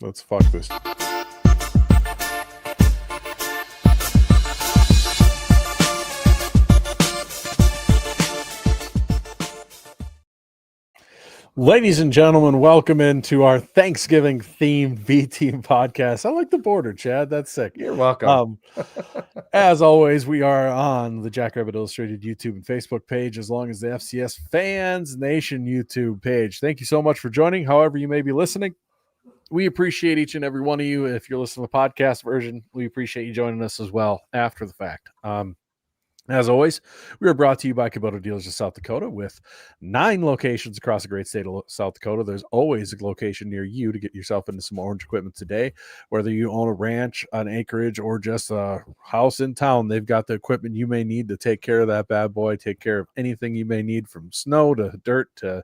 Let's fuck this. Ladies and gentlemen, welcome into our Thanksgiving themed B Team podcast. I like the border, Chad. That's sick. You're welcome. As always, we are on the Jackrabbit Illustrated YouTube and Facebook page, as long as the FCS Fans Nation YouTube page. Thank you so much for joining, however you may be listening. We appreciate each and every one of you. If you're listening to the podcast version, we appreciate you joining us as well after the fact. As always, we are brought to you by Kubota Dealers of South Dakota with 9 locations across the great state of South Dakota. There's always a location near you to get yourself into some orange equipment today. Whether you own a ranch, an acreage, or just a house in town, they've got the equipment you may need to take care of that bad boy, take care of anything you may need from snow to dirt to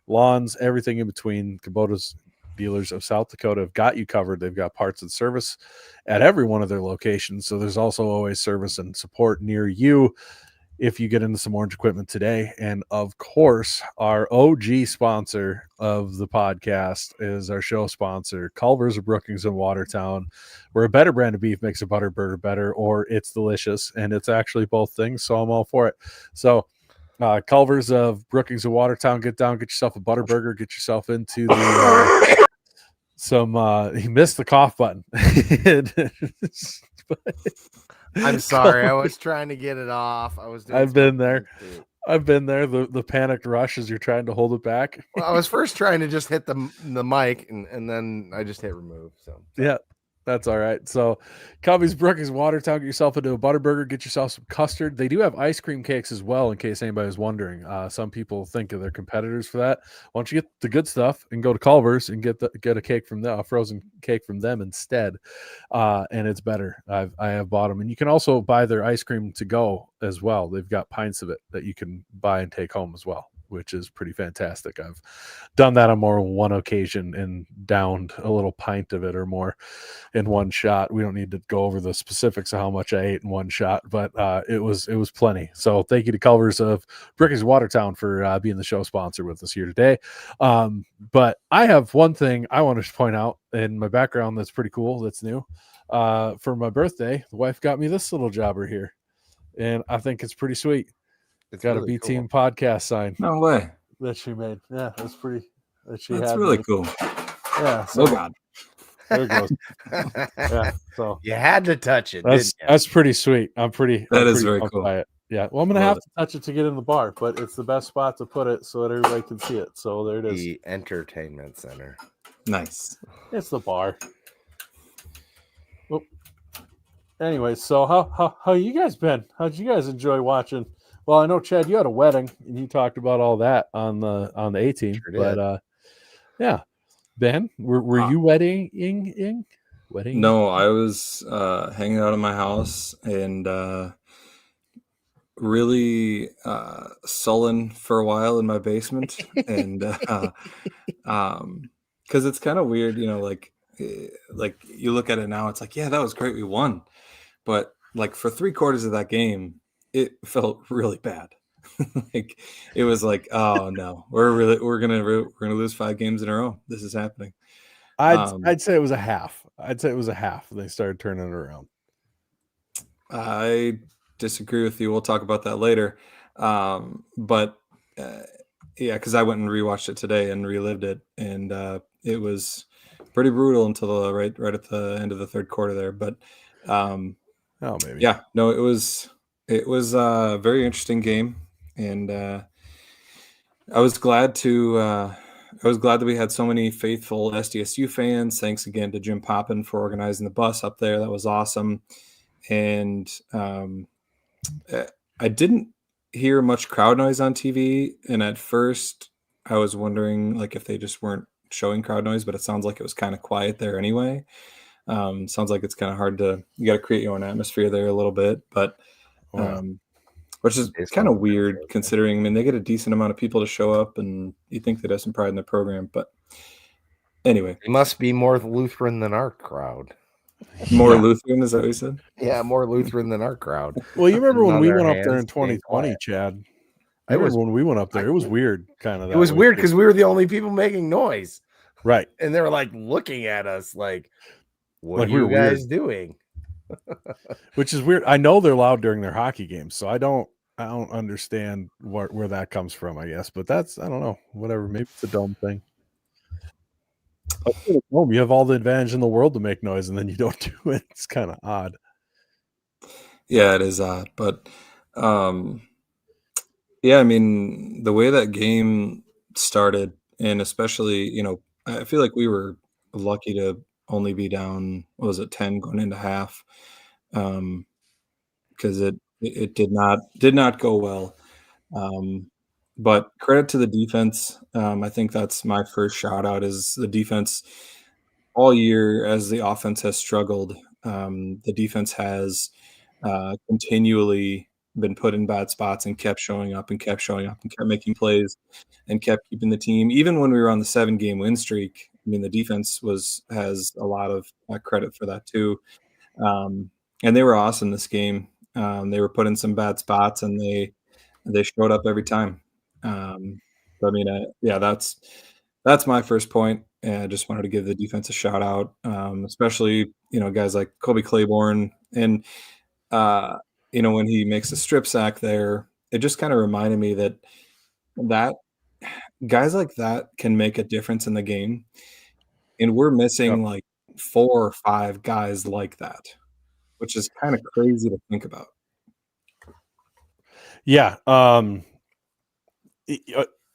lawns, everything in between. Kubota's Dealers of South Dakota have got you covered. They've got parts and service at every one of their locations. So there's also always service and support near you if you get into some orange equipment today. And of course, our OG sponsor of the podcast is our show sponsor, Culver's of Brookings and Watertown, where a better brand of beef makes a butter burger better, or it's delicious. And it's actually both things. So I'm all for it. So Culver's of Brookings and Watertown, get down, get yourself a butter burger, get yourself into the he missed the cough button. I'm sorry, I was trying to get it off. I've been there. The panicked rush as you're trying to hold it back. Well, I was first trying to just hit the mic and then I just hit remove. So yeah. That's all right. So, Cubbies, Brookings, Watertown, get yourself into a Butterburger, get yourself some custard. They do have ice cream cakes as well, in case anybody was wondering. Some people think of their competitors for that. Why don't you get the good stuff and go to Culver's and get a cake from them, a frozen cake from them instead, and it's better. I have bought them, and you can also buy their ice cream to go as well. They've got pints of it that you can buy and take home as well, which is pretty fantastic. I've done that on more than one occasion and downed a little pint of it or more in one shot. We don't need to go over the specifics of how much I ate in one shot, but it was plenty. So thank you to Culver's of Brookings Watertown for being the show sponsor with us here today. But I have one thing I want to point out in my background that's pretty cool, that's new. For my birthday, the wife got me this little jobber here, and I think it's pretty sweet. It's got really a B Team podcast sign. No way. That she made. Yeah, that's pretty. That's really cool. Yeah. So, oh God. There it goes. Yeah. So you had to touch it. That's pretty sweet. That is very cool. By it. Yeah. Well, I'm gonna have to touch it to get in the bar, but it's the best spot to put it so that everybody can see it. So there it is. The entertainment center. Nice. It's the bar. Well, anyway, so how you guys been? How'd you guys enjoy watching? Well, I know, Chad, you had a wedding and you talked about all that on the A team, sure, but yeah. Ben, were you wedding? No, I was hanging out in my house and really sullen for a while in my basement, and because it's kind of weird, like you look at it now, it's like, yeah, that was great, we won, but like for 3/4 of that game, it felt really bad. Like it was like, oh no, we're gonna lose 5 games in a row. This is happening. I'd say it was a half. They started turning it around. I disagree with you. We'll talk about that later. But yeah, because I went and rewatched it today and relived it, and it was pretty brutal until right at the end of the 3rd quarter there. But maybe. Yeah, no, it was a very interesting game, and I was glad that we had so many faithful SDSU fans. Thanks again to Jim Poppin for organizing the bus up there. That was awesome. And I didn't hear much crowd noise on TV, and at first I was wondering like if they just weren't showing crowd noise, but it sounds like it was kind of quiet there anyway. Sounds like it's kind of hard you got to create your own atmosphere there a little bit, but which is kind of weird considering, I mean, they get a decent amount of people to show up and you think they'd have some pride in their program, but anyway. It must be more Lutheran than our crowd. More Lutheran, is that what you said? Yeah, more Lutheran than our crowd. Well, you remember when we went up there in 2020, Chad? When we went up there, it was weird, kind of. It was weird because we were the only people making noise. Right. And they were like looking at us like, what Like are we you were guys weird. doing? Which is weird. I know they're loud during their hockey games, so I don't understand where that comes from, I guess. But that's, I don't know, whatever. Maybe it's a dome thing. At home, you have all the advantage in the world to make noise, and then you don't do it. It's kind of odd. Yeah, it is odd, but yeah, I mean, the way that game started, and especially, I feel like we were lucky to only be down, what was it, 10 going into half, because it did not go well. Um, but credit to the defense. I think that's my first shout out is the defense all year as the offense has struggled. The defense has continually been put in bad spots and kept showing up and kept showing up and kept making plays and kept keeping the team. Even when we were on the 7-game win streak, I mean, the defense has a lot of credit for that too. And they were awesome this game. They were put in some bad spots and they showed up every time. So, I mean, yeah, that's my first point. And I just wanted to give the defense a shout out, especially guys like Kobe Claiborne and when he makes a strip sack there. It just kind of reminded me that guys like that can make a difference in the game, and we're Yep. missing like 4 or 5 guys like that, which is kind of crazy to think about. Yeah.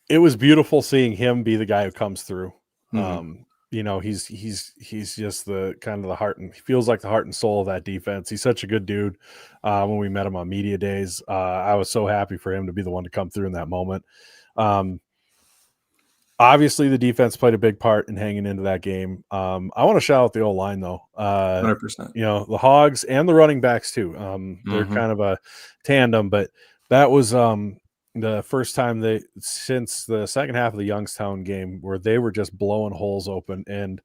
It was beautiful seeing him be the guy who comes through. Mhm. He's just the kind of the heart, and he feels like the heart and soul of that defense. He's such a good dude. When we met him on media days, I was so happy for him to be the one to come through in that moment. Obviously, the defense played a big part in hanging into that game. I want to shout out the O-line, though. 100%. The Hogs and the running backs, too. They're Mhm. kind of a tandem, but that was the first time since the second half of the Youngstown game where they were just blowing holes open and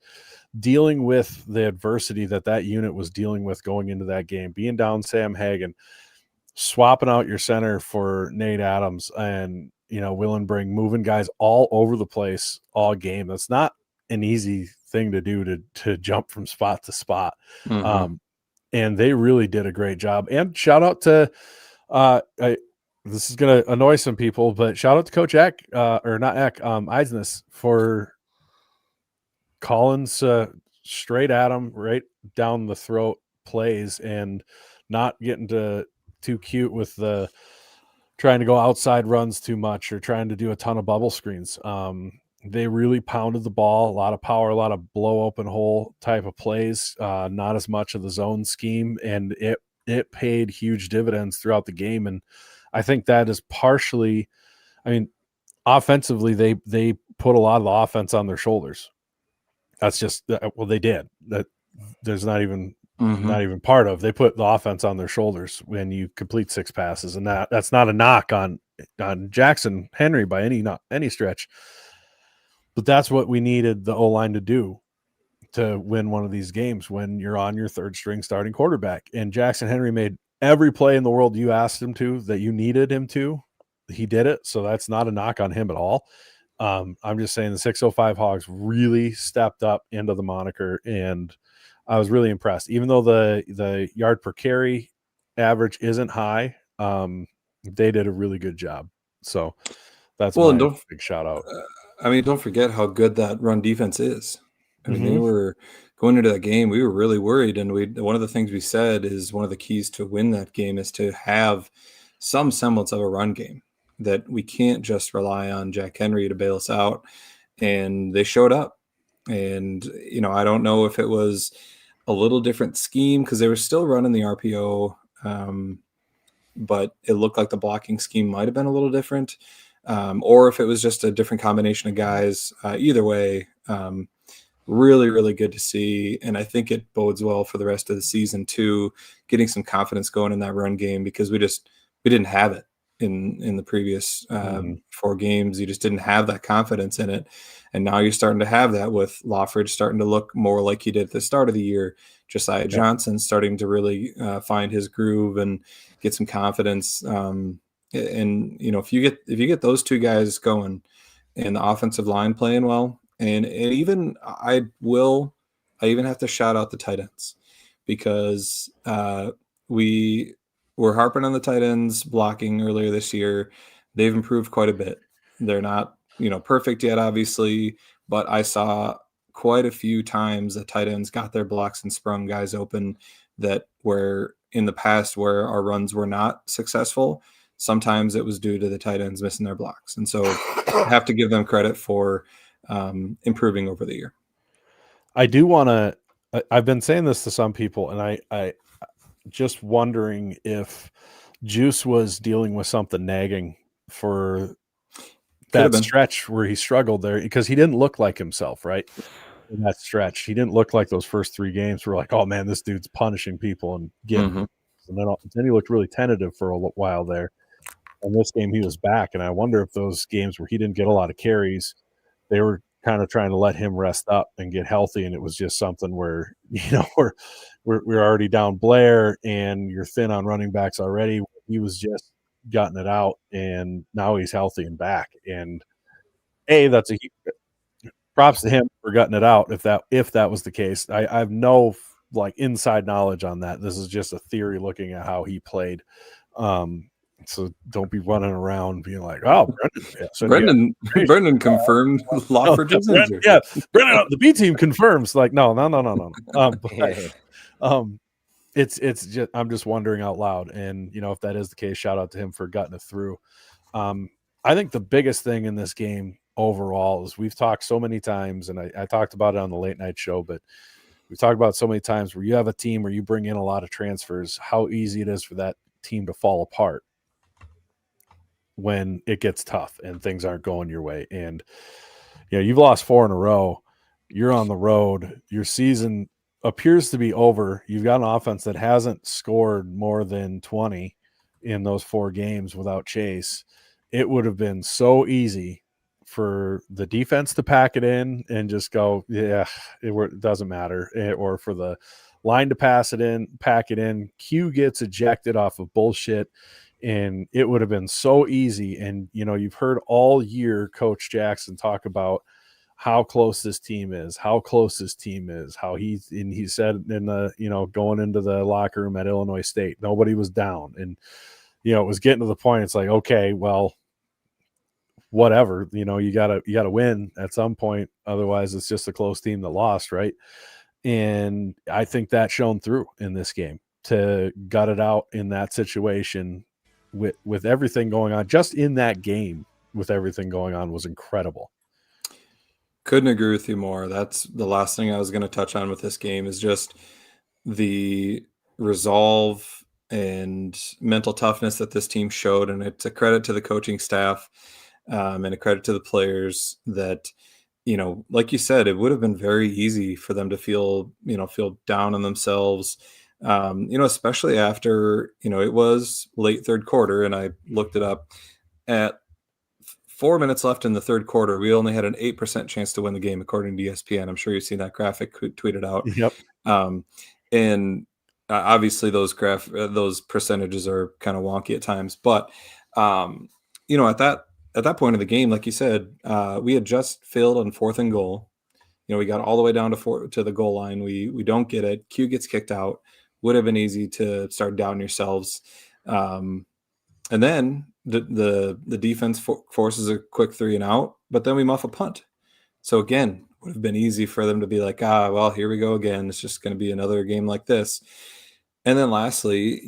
dealing with the adversity that unit was dealing with going into that game, being down Sam Hagen, swapping out your center for Nate Adams and Willenbring, moving guys all over the place all game. That's not an easy thing to do to jump from spot to spot. Mhm. And they really did a great job. And shout out to this is gonna annoy some people, but shout out to Coach Eck, or not Eck, Eisnes for calling straight at him, right down the throat plays, and not getting too cute with the trying to go outside runs too much or trying to do a ton of bubble screens. They really pounded the ball, a lot of power, a lot of blow open hole type of plays, not as much of the zone scheme, and it paid huge dividends throughout the game. And I think that is partially, I mean, offensively, they put a lot of the offense on their shoulders. That's just well, they did that. There's not even Mhm. part of. They put the offense on their shoulders when you complete 6 passes, and that's not a knock on Jackson Henry by any stretch. But that's what we needed the O-line to do to win one of these games when you're on your third string starting quarterback. And Jackson Henry made every play in the world you asked him to, that you needed him to. He did it. So that's not a knock on him at all. I'm just saying the 605 Hogs really stepped up into the moniker, and I was really impressed. Even though the yard per carry average isn't high, they did a really good job. So that's Well, and my big shout out. don't forget how good that run defense is. I mean, they Mm-hmm. were going into that game, we were really worried, and one of the things we said is one of the keys to win that game is to have some semblance of a run game, that we can't just rely on Jack Henry to bail us out, and they showed up. And I don't know if it was a little different scheme because they were still running the RPO, but it looked like the blocking scheme might have been a little different, or if it was just a different combination of guys. Either way, really, really good to see. And I think it bodes well for the rest of the season too, getting some confidence going in that run game, because we didn't have it in the previous Mm-hmm. 4 games. You just didn't have that confidence in it. And now you're starting to have that with Lawford starting to look more like he did at the start of the year. Josiah Yep. Johnson starting to really find his groove and get some confidence. And if you get those 2 guys going and the offensive line playing well, And even I even have to shout out the tight ends, because we were harping on the tight ends blocking earlier this year. They've improved quite a bit. They're not, perfect yet, obviously, but I saw quite a few times that tight ends got their blocks and sprung guys open that were in the past where our runs were not successful. Sometimes it was due to the tight ends missing their blocks. And so I have to give them credit for improving over the year. I do want to, I've been saying this to some people, and I just wondering if Juice was dealing with something nagging for that stretch where he struggled there, because he didn't look like himself, right? In that stretch, he didn't look like those first 3 games were like, oh man, this dude's punishing people and getting, and then he looked really tentative for a while there. And this game he was back, and I wonder if those games where he didn't get a lot of carries, they were kind of trying to let him rest up and get healthy, and it was just something where we're already down Blair and you're thin on running backs already. He was just gotten it out, and now he's healthy and back. And that's a props to him for gutting it out. If that was the case, I have no inside knowledge on that. This is just a theory looking at how he played. So don't be running around being like, "Oh, Brendan confirmed Lockford's injury." Yeah, Brendan, the B team confirms. Like, no. It's just, I'm just wondering out loud, and if that is the case, shout out to him for gutting it through. I think the biggest thing in this game overall is we've talked so many times, and I talked about it on the late night show, but we talked about so many times where you have a team where you bring in a lot of transfers, how easy it is for that team to fall apart when it gets tough and things aren't going your way. And you've lost 4 in a row. You're on the road. Your season appears to be over. You've got an offense that hasn't scored more than 20 in those 4 games without Chase. It would have been so easy for the defense to pack it in and just go, it doesn't matter, or for the line to pack it in. Q gets ejected off of bullshit, and it would have been so easy. And you've heard all year Coach Jackson talk about how close this team is, how he said in the going into the locker room at Illinois State, nobody was down, and it was getting to the point, it's like, okay, well, whatever, you gotta win at some point, otherwise it's just a close team that lost, right? And I think that shone through in this game, to gut it out in that situation with everything going on. Just in that game with everything going on was incredible. Couldn't agree with you more. That's the last thing I was going to touch on with this game, is just the resolve and mental toughness that this team showed. And it's a credit to the coaching staff, and a credit to the players that, like you said, it would have been very easy for them to feel down on themselves, especially after, it was late third quarter, and I looked it up. At 4 minutes left in the third quarter, we only had an 8% chance to win the game, according to ESPN. I'm sure you've seen that graphic tweeted out. Yep. And obviously those percentages are kind of wonky at times, but at that point of the game, like you said, we had just failed on 4th and goal. We got all the way down to the goal line. We don't get it. Q gets kicked out. Would have been easy to start doubting yourselves. And then the defense forces a quick 3 and out, but then we muff a punt. So again, would have been easy for them to be like, well, here we go again. It's just going to be another game like this. And then lastly,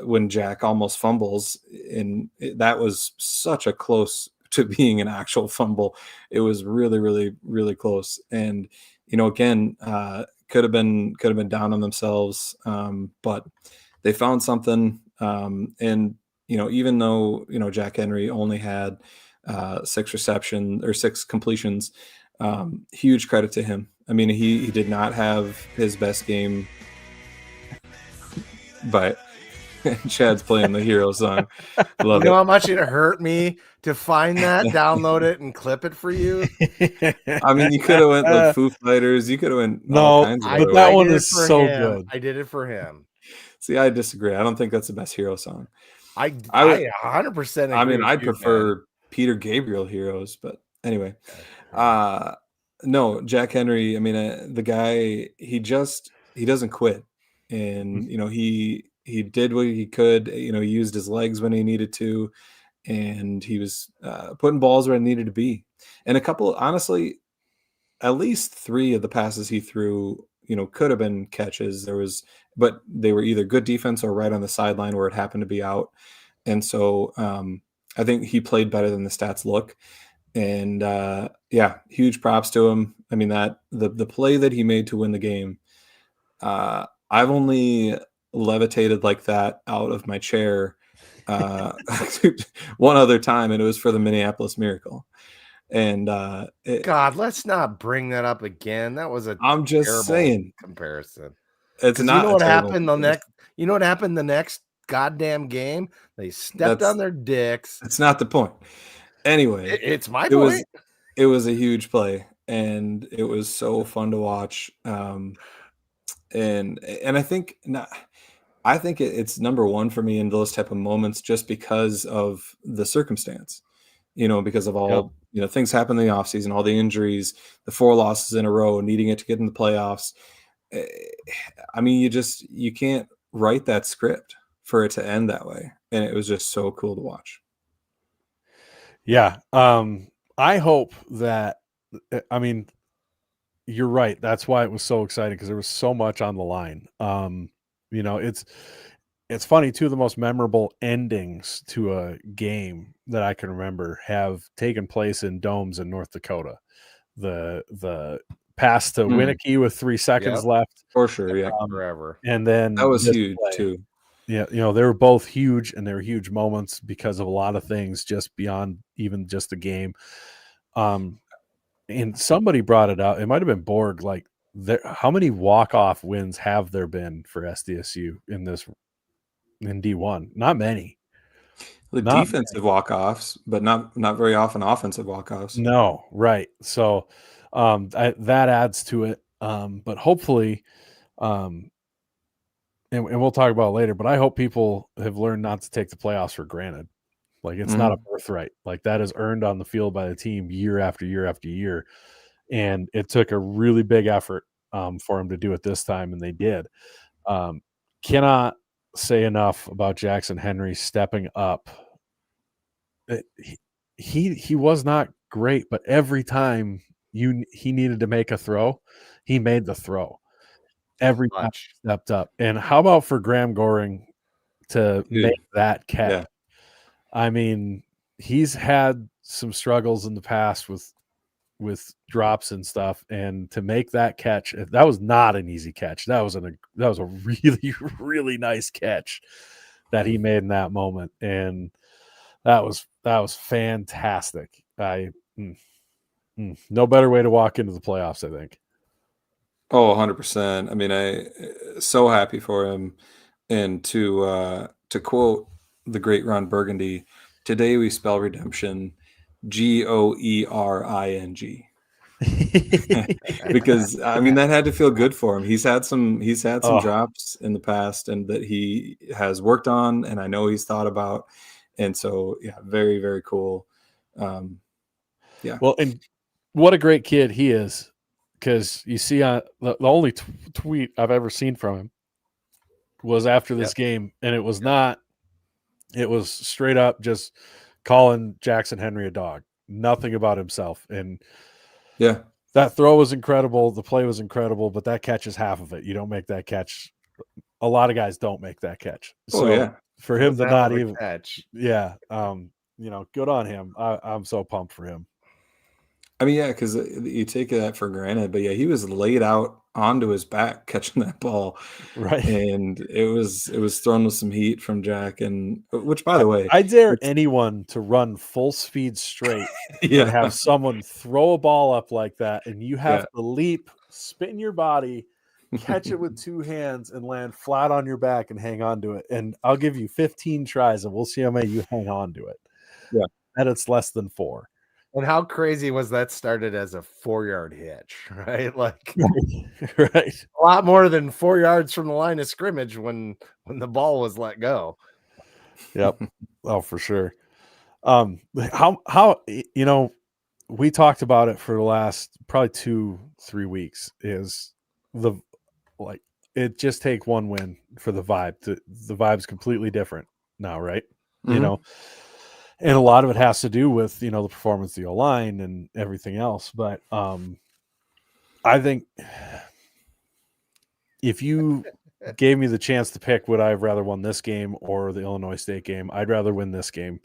when Jack almost fumbles, and that was such a close to being an actual fumble. It was really, really, really close. And, again, could have been down on themselves, but they found something. And, even though, Jack Henry only had 6 completions, huge credit to him. I mean, he did not have his best game. But Chad's playing the hero song. Love it. How much it hurt me to find that, download it, and clip it for you? I mean, you could have went like Foo Fighters. You could have went all kinds of but that one is so good. I did it for him. See, I disagree. I don't think that's the best hero song. I 100% agree. I mean, I'd prefer Peter Gabriel heroes, but anyway. No, Jack Henry. I mean, the guy. He doesn't quit, and he did what he could. He used his legs when he needed to, and he was putting balls where it needed to be. And honestly, at least 3 of the passes he threw, could have been catches. But they were either good defense or right on the sideline where it happened to be out. And so I think he played better than the stats look. And yeah, huge props to him. I mean, that the play that he made to win the game, I've only levitated like that out of my chair one other time, and it was for the Minneapolis Miracle. And God, let's not bring that up again. That was I'm just terrible saying comparison. it's You not know a what terrible happened comparison. You know what happened the next goddamn game? They stepped That's on their dicks. It's not the point. Anyway, It's my it was point. it was a huge play, and it was so fun to watch. And I think it's number one for me in those type of moments, just because of the circumstance. Because of all things happen in the offseason, all the injuries, the 4 losses in a row, needing it to get in the playoffs. I mean, you can't write that script for it to end that way, and it was just so cool to watch. Yeah. I hope that, I mean, you're right. That's why it was so exciting, because there was so much on the line. It's funny too. The most memorable endings to a game that I can remember have taken place in domes in North Dakota. The pass to Winnicky with 3 seconds left, for sure. Yeah, forever. and then that was this huge play. too. Yeah, they were both huge, and they were huge moments because of a lot of things just beyond even just the game. And somebody brought it out. It might have been Borg. Like, how many walk-off wins have there been for SDSU in D1? Not many. Defensive walk-offs, but not very often offensive walk-offs. No, right. So that adds to it. But hopefully, and we'll talk about it later, but I hope people have learned not to take the playoffs for granted. Like, it's not a birthright. Like, that is earned on the field by the team year after year after year. And it took a really big effort for them to do it this time, and they did. Cannot say enough about Jackson Henry stepping up. He was not great, but every time he needed to make a throw, he made the throw. Every time he stepped up. And how about for Graham Goring to make that catch? Yeah. I mean, he's had some struggles in the past with drops and stuff, and to make that catch, that was not an easy catch. That was a really, really nice catch that he made in that moment, and that was fantastic. No better way to walk into the playoffs, I think. Oh, 100%. I mean, I so happy for him. And to quote the great Ron Burgundy, today we spell redemption GOERING. Because I mean, that had to feel good for him. He's had some drops in the past, and that he has worked on, and I know he's thought about. And so, yeah, very, very cool. Yeah. Well, and what a great kid he is, because you see, the only tweet I've ever seen from him was after this game, and it was straight up just calling Jackson Henry a dog. Nothing about himself. And yeah, that throw was incredible. The play was incredible, but that catch is half of it. You don't make that catch. A lot of guys don't make that catch. So for him to not even catch. Yeah. Good on him. I'm so pumped for him. I mean, yeah, because you take that for granted, but yeah, he was laid out onto his back catching that ball, right? And it was thrown with some heat from Jack, and which, by the way, I dare anyone to run full speed straight and have someone throw a ball up like that, and you have to leap, spin your body, catch it with 2 hands, and land flat on your back and hang on to it. And I'll give you 15 tries, and we'll see how many you hang on to it. Yeah, and it's less than 4. And how crazy was that? Started as a 4-yard hitch, right? Like, right, a lot more than 4 yards from the line of scrimmage when the ball was let go. Yep. Oh, for sure. How we talked about it for the last probably 2-3 weeks. Is the like it just take one win for the vibe. The vibe's completely different now, right? You Mhm. know, and a lot of it has to do with the performance of the O-line and everything else. But I think if you gave me the chance to pick, would I have rather won this game or the Illinois State game? I'd rather win this game,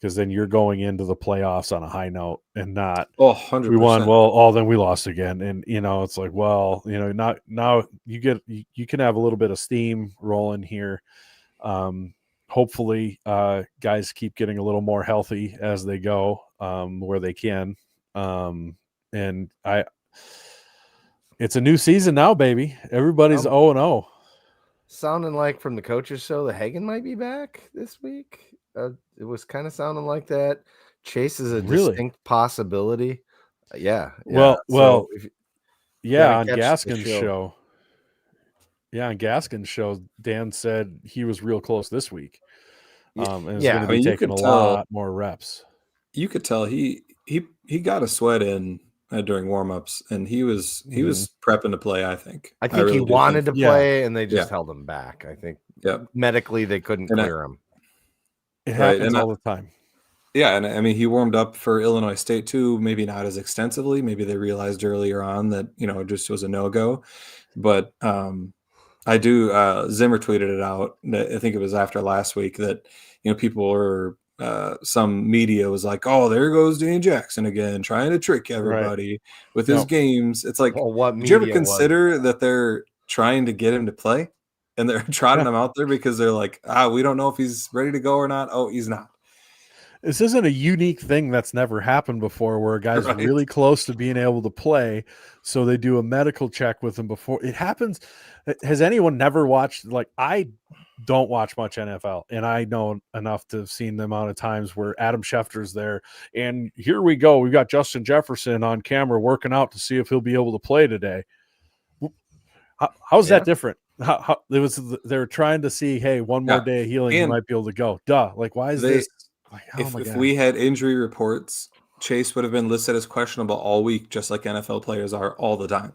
because then you're going into the playoffs on a high note and not Oh, we won. 100%. Well, then we lost again. And, it's like, well, not now you can have a little bit of steam rolling here. Hopefully guys keep getting a little more healthy as they go, where they can. And it's a new season now, baby. Everybody's 0-0. Sounding like from the coaches show, the Hagen might be back this week. It was kind of sounding like that. Chase is a Really? distinct possibility. Yeah. Well, So if you yeah, gotta on catch the Gaskin's show. Yeah, on Gaskin's show, Dan said he was real close this week. And is going to be you taking could a tell. lot more reps. You could tell he got a sweat in during warmups, and he was prepping to play. I think. I think he really do wanted think. to play, and they just Yeah. held him back. I think Yeah. medically they couldn't And clear him. It Right, happens and all the time. Yeah, and I mean, he warmed up for Illinois State too, maybe not as extensively. Maybe they realized earlier on that, it just was a no-go. But I do, Zimmer tweeted it out. I think it was after last week that, people were, some media was like, oh, there goes Dan Jackson again, trying to trick everybody with his games. It's like, Well, what did you ever media was consider that they're trying to get him to play? And they're trotting him out there because they're like, we don't know if he's ready to go or not. Oh, he's not. This isn't a unique thing that's never happened before, where a guy's Right. really close to being able to play, so they do a medical check with him before it happens. Has anyone never watched? Like, I don't watch much NFL, and I know enough to have seen the amount of times where Adam Schefter's there, and here we go. We've got Justin Jefferson on camera working out to see if he'll be able to play today. How's that different? How they're trying to see, hey, one more day of healing, you might be able to go. Duh. Like, why is this? Like, if we had injury reports, Chase would have been listed as questionable all week, just like NFL players are all the time.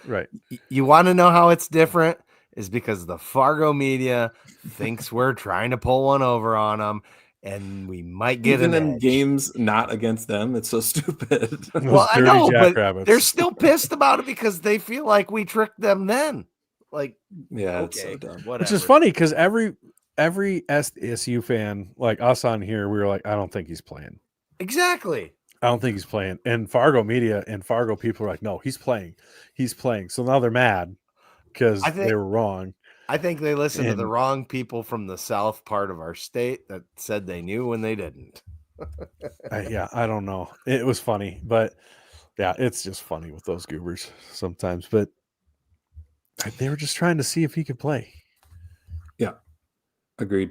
Right. You want to know how it's different? Is because the Fargo media thinks we're trying to pull one over on them, and we might get even an in edge. Games not against them. It's so stupid. Well, I know, but they're still pissed about it because they feel like we tricked them then. Like, yeah, it's so dumb. Whatever. Which is funny because every SDSU fan, like us on here, we were like, I don't think he's playing. Exactly. I don't think he's playing. And Fargo media and Fargo people are like, no, he's playing. He's playing. So now they're mad because they were wrong. I think they listened to the wrong people from the south part of our state that said they knew when they didn't. I don't know. It was funny, but yeah, it's just funny with those goobers sometimes. But they were just trying to see if he could play. Yeah, agreed.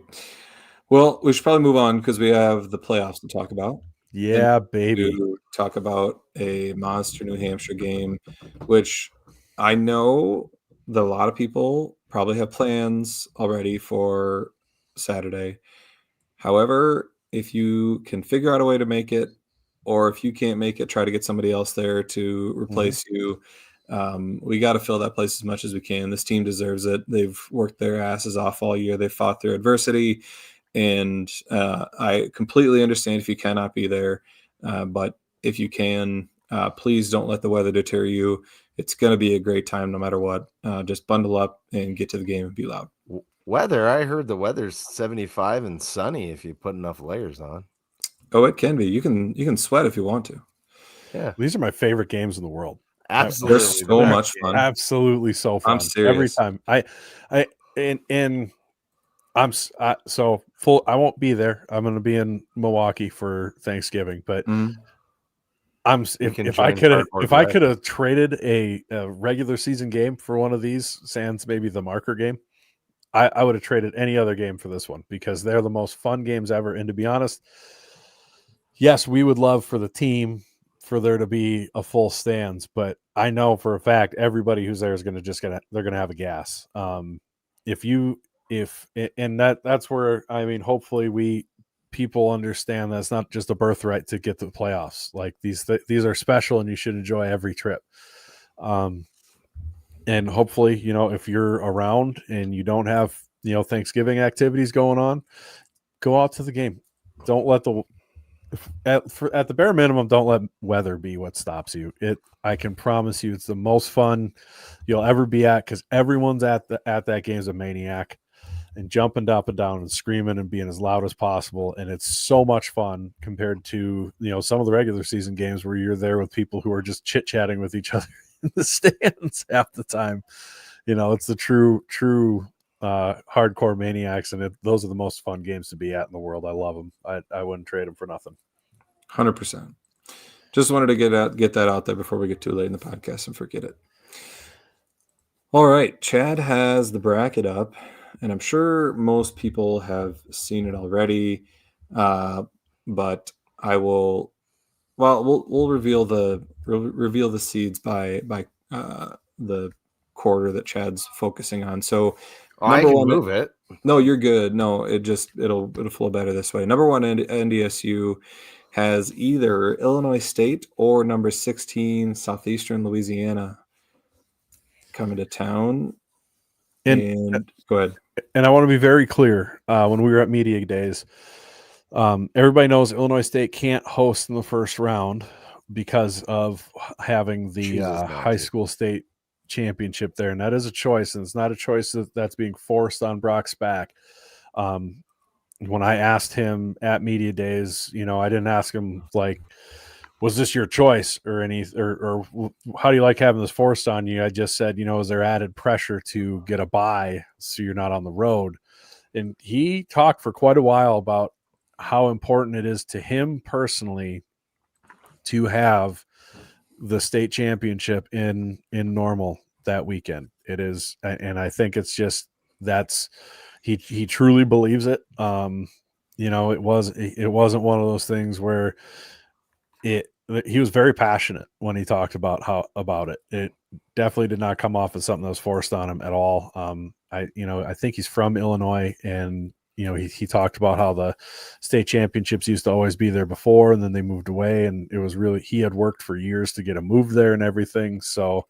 Well, we should probably move on because we have the playoffs to talk about. Yeah, baby. Talk about a monster New Hampshire game, which I know that a lot of people probably have plans already for Saturday. However, if you can figure out a way to make it, or if you can't make it, try to get somebody else there to replace you. We got to fill that place as much as we can. This team deserves it. They've worked their asses off all year. They fought through adversity. And I completely understand if you cannot be there. But if you can, please don't let the weather deter you. It's going to be a great time no matter what. Just bundle up and get to the game and be loud. Weather, I heard the weather's 75 and sunny if you put enough layers on. Oh, it can be. You can sweat if you want to. Yeah. These are my favorite games in the world. Absolutely. They're so much fun. Absolutely so fun. I'm serious. Every time. I'm so full. I won't be there. I'm going to be in Milwaukee for Thanksgiving, but if I could have traded a regular season game for one of these, sans maybe the marker game, I would have traded any other game for this one because they're the most fun games ever. And to be honest, yes, we would love for the team for there to be a full stands, but I know for a fact everybody who's there is going to they're going to have a gas. That's where, I mean, hopefully we people understand that it's not just a birthright to get to the playoffs. Like these are special, and you should enjoy every trip. And hopefully, if you're around and you don't have, Thanksgiving activities going on, go out to the game. Don't let at the bare minimum, don't let weather be what stops you. I can promise you, it's the most fun you'll ever be at, because everyone's at that game is a maniac and jumping up and down and screaming and being as loud as possible. And it's so much fun compared to, some of the regular season games where you're there with people who are just chit chatting with each other in the stands half the time. It's the true hardcore maniacs, and those are the most fun games to be at in the world. I love them. I wouldn't trade them for nothing. 100%. Just wanted to get that out there before we get too late in the podcast and forget it. All right, Chad has the bracket up, and I'm sure most people have seen it already, but I will. Well, we'll reveal the seeds by the quarter that Chad's focusing on. So I can move it. No, you're good. No, it'll flow better this way. Number one, NDSU has either Illinois State or number 16 Southeastern Louisiana coming to town. And go ahead. And I want to be very clear. When we were at Media Days, everybody knows Illinois State can't host in the first round because of having the high school state championship there, and that is a choice, and it's not a choice that's being forced on Brock's back. When I asked him at Media Days, I didn't ask him like, was this your choice or how do you like having this forced on you? I just said, is there added pressure to get a bye so you're not on the road? And he talked for quite a while about how important it is to him personally to have the state championship in Normal that weekend. It is, and I think it's just he truly believes it. It wasn't one of those things where he was very passionate when he talked about it. It definitely did not come off as something that was forced on him at all. I think he's from Illinois, and he talked about how the state championships used to always be there before, and then they moved away, and it was really, he had worked for years to get a move there and everything. So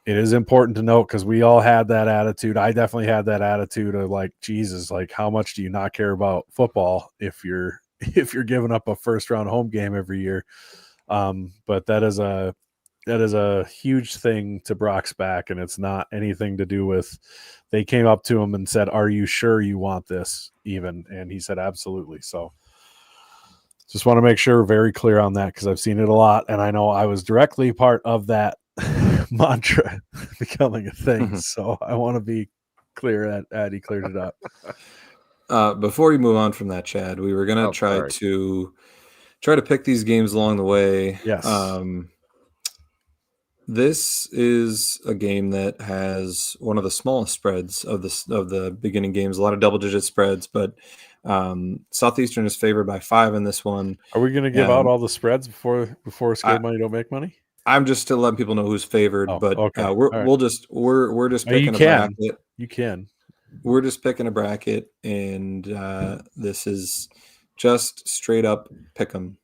it is important to note, because we all had that attitude. I definitely had that attitude of like, Jesus, like how much do you not care about football if you're giving up a first round home game every year? But that is a huge thing to Brock's back, and it's not anything to do with, they came up to him and said, are you sure you want this even? And he said, absolutely. So just want to make sure we're very clear on that, because I've seen it a lot, and I know I was directly part of that mantra becoming a thing. So I want to be clear that he cleared it up. Before we move on from that, Chad, we were going to try to pick these games along the way. Yes. This is a game that has one of the smallest spreads of the beginning games. A lot of double-digit spreads, but Southeastern is favored by 5 in this one. Are we going to give out all the spreads before Scared Money Don't Make Money? I'm just to let people know who's favored, but okay. We're just picking a bracket. You can. We're just picking a bracket, and this is just straight up pick 'em.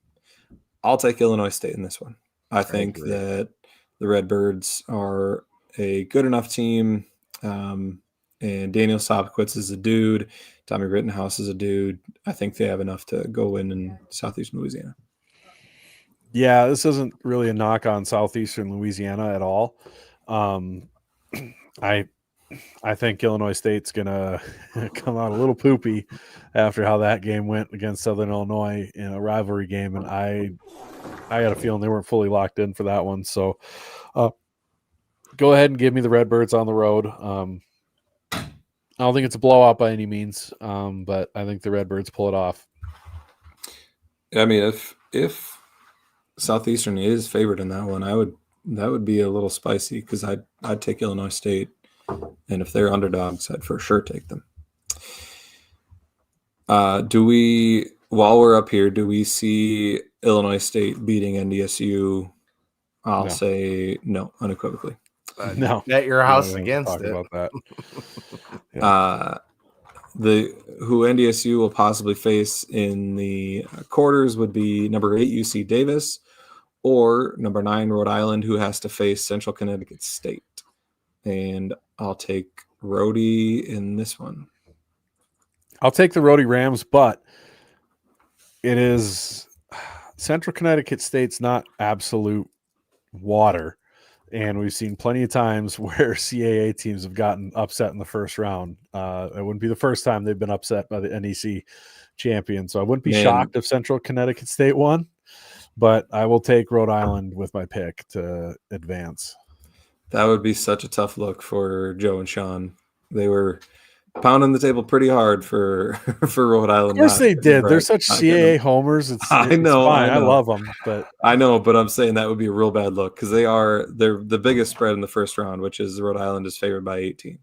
I'll take Illinois State in this one. I think that the Redbirds are a good enough team, and Daniel Sopkowitz is a dude. Tommy Rittenhouse is a dude. I think they have enough to go win in Southeastern Louisiana. Yeah, this isn't really a knock on Southeastern Louisiana at all. I think Illinois State's gonna come out a little poopy after how that game went against Southern Illinois in a rivalry game, and I got a feeling they weren't fully locked in for that one. So go ahead and give me the Redbirds on the road. I don't think it's a blowout by any means, but I think the Redbirds pull it off. I mean, if Southeastern is favored in that one, that would be a little spicy, because I'd take Illinois State, and if they're underdogs, I'd for sure take them. While we're up here, do we see Illinois State beating NDSU? I'll say no, unequivocally. No, bet your house against it. About that. who NDSU will possibly face in the quarters would be number 8 UC Davis or number 9 Rhode Island, who has to face Central Connecticut State. And I'll take Rhodey in this one. I'll take the Rhodey Rams, but it is Central Connecticut State's not absolute water. And we've seen plenty of times where CAA teams have gotten upset in the first round. It wouldn't be the first time they've been upset by the NEC champion. So I wouldn't be shocked if Central Connecticut State won, but I will take Rhode Island with my pick to advance. That would be such a tough look for Joe and Sean. They were pounding the table pretty hard for Rhode Island. Of course they did. They're such CAA homers. I know. Fine. I love them, but I know. But I'm saying that would be a real bad look because they're the biggest spread in the first round, which is Rhode Island is favored by 18.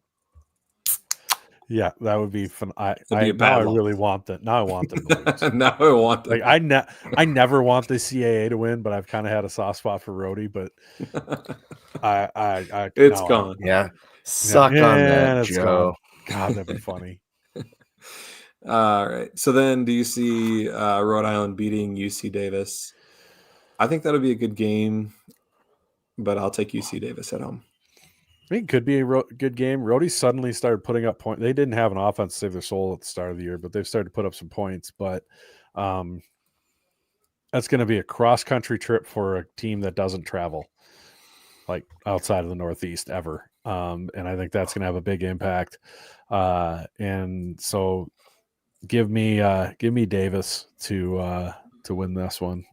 Yeah, that would be fun. I really want that. Now I want them to lose. Now I want them. Like I never want the CAA to win, but I've kind of had a soft spot for Rhodey. But it's gone. Yeah, suck on that, Joe. Gone. God, that'd be funny. All right. So then, do you see Rhode Island beating UC Davis? I think that'll be a good game, but I'll take UC Davis at home. I think it could be a good game. Rhodey suddenly started putting up points. They didn't have an offense to save their soul at the start of the year, but they've started to put up some points. But that's going to be a cross-country trip for a team that doesn't travel, like outside of the Northeast ever. And I think that's going to have a big impact. And so give me Davis to win this one,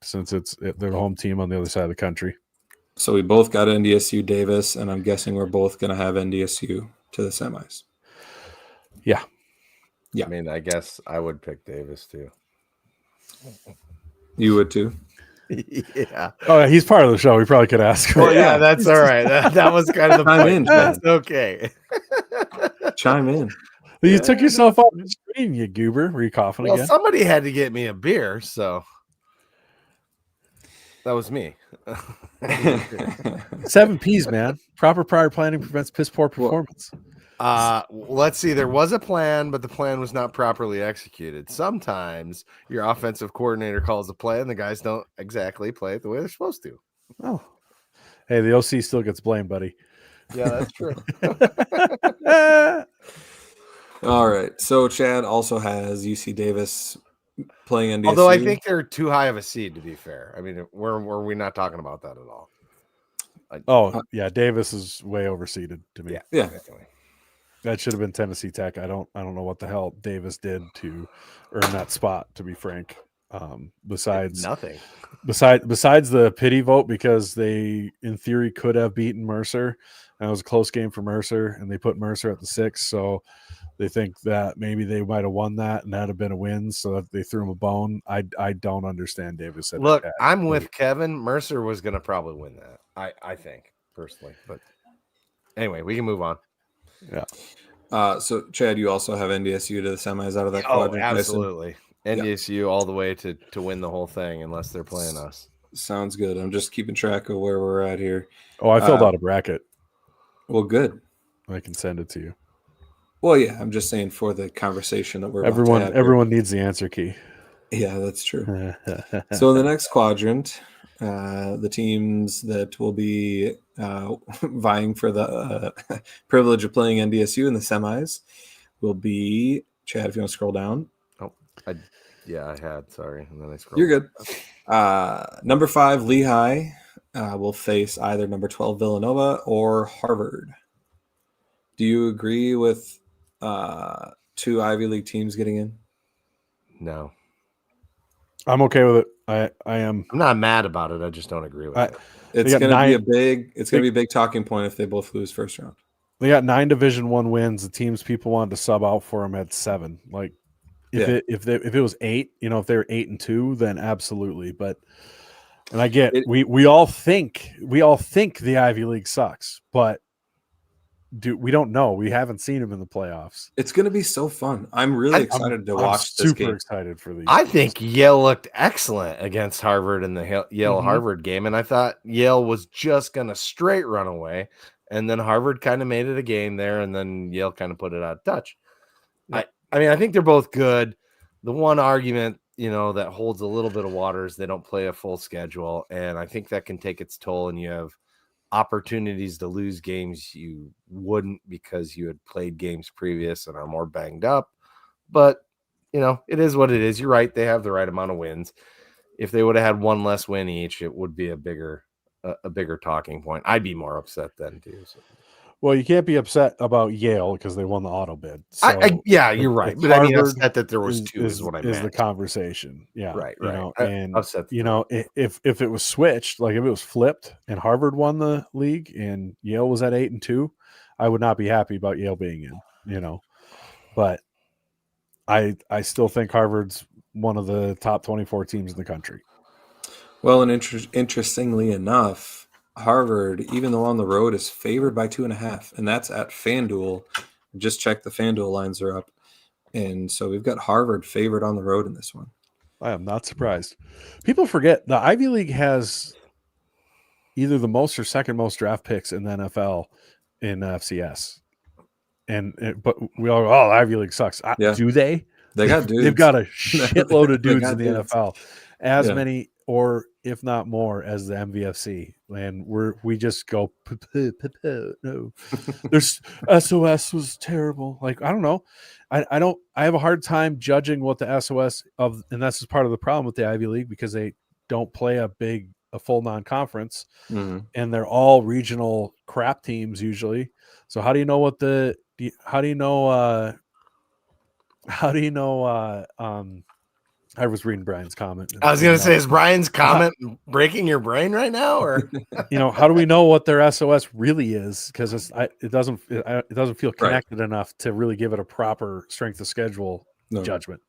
since they're the home team on the other side of the country. So we both got NDSU Davis, and I'm guessing we're both going to have NDSU to the semis. Yeah. I mean, I guess I would pick Davis too. You would too? Yeah. Oh, he's part of the show. We probably could ask him. Well, yeah, that's all right. That was kind of the point. That's okay. Chime in. You took yourself off the screen, you goober. Were you coughing again? Somebody had to get me a beer, so that was me. 7 P's, man. Proper prior planning prevents piss poor performance. Let's see. There was a plan, but the plan was not properly executed. Sometimes your offensive coordinator calls a play, and the guys don't exactly play it the way they're supposed to. Oh, hey, the OC still gets blamed, buddy. Yeah, that's true. All right. So Chad also has UC Davis playing NDSU. Although I think they're too high of a seed, to be fair. I mean, we're not talking about that at all. Yeah, Davis is way overseeded to me. Yeah. That should have been Tennessee Tech. I don't know what the hell Davis did to earn that spot, to be frank. Besides nothing. Besides the pity vote, because they in theory could have beaten Mercer. And it was a close game for Mercer, and they put Mercer at the 6. So they think that maybe they might have won that, and that'd have been a win. So that they threw him a bone. I don't understand Davis. Look, I'm with Kevin. Mercer was going to probably win that. I think personally, but anyway, we can move on. Yeah. So Chad, you also have NDSU to the semis out of that quadrant. Absolutely. NDSU all the way to win the whole thing, unless they're playing us. Sounds good. I'm just keeping track of where we're at here. Oh, I filled out a bracket. Well, good. I can send it to you. Well, yeah, I'm just saying for the conversation that we're everyone needs the answer key. Yeah, that's true. So in the next quadrant, the teams that will be vying for the privilege of playing NDSU in the semis will be, Chad, if you want to scroll down. I had. Sorry. And then I scrolled. You're good. Number 5, Lehigh will face either number 12, Villanova, or Harvard. Do you agree with 2 Ivy League teams getting in? No. I'm okay with it. I am. I'm not mad about it. I just don't agree with it. It's going to be a big talking point if they both lose first round. They got 9 Division I wins. The teams people wanted to sub out for them had 7. Like if it was 8, if they were 8-2, then absolutely. But and I get we all think the Ivy League sucks, but we don't know. We haven't seen them in the playoffs. It's going to be so fun. I'm really excited to watch this game. Super excited for these. I think Yale looked excellent against Harvard in the Yale-Harvard game, and I thought Yale was just going to straight run away, and then Harvard kind of made it a game there, and then Yale kind of put it out of touch. I mean, I think they're both good. The one argument, that holds a little bit of water is they don't play a full schedule. And I think that can take its toll, and you have opportunities to lose games you wouldn't because you had played games previous and are more banged up. But, it is what it is. You're right. They have the right amount of wins. If they would have had one less win each, it would be a bigger talking point. I'd be more upset then too. So. Well, you can't be upset about Yale because they won the auto bid. So yeah, you're right. But Harvard, I mean, upset that there was two is what I meant. Is the conversation. Yeah. Right. Upset. If it was switched, like if it was flipped and Harvard won the league and Yale was at 8-2, I would not be happy about Yale being in, but I still think Harvard's one of the top 24 teams in the country. Well, and interestingly enough, Harvard, even though on the road, is favored by 2.5, and that's at FanDuel. Just check the FanDuel lines are up, and so we've got Harvard favored on the road in this one. I am not surprised. People forget the Ivy League has either the most or second most draft picks in the NFL in FCS, but we all go, Ivy League sucks. Do they? They got dudes. They've got a shitload of dudes in the NFL, as Yeah. many or if not more as the MVFC, and we just go no. There's SOS was terrible. Like I don't know, I have a hard time judging what the SOS of, and that's just part of the problem with the Ivy League because they don't play a full non-conference, and they're all regional crap teams usually. So how do you know what I was reading Brian's comment. I was going to say, is Brian's comment breaking your brain right now, or how do we know what their SOS really is? Because it doesn't feel connected enough to really give it a proper strength of schedule judgment.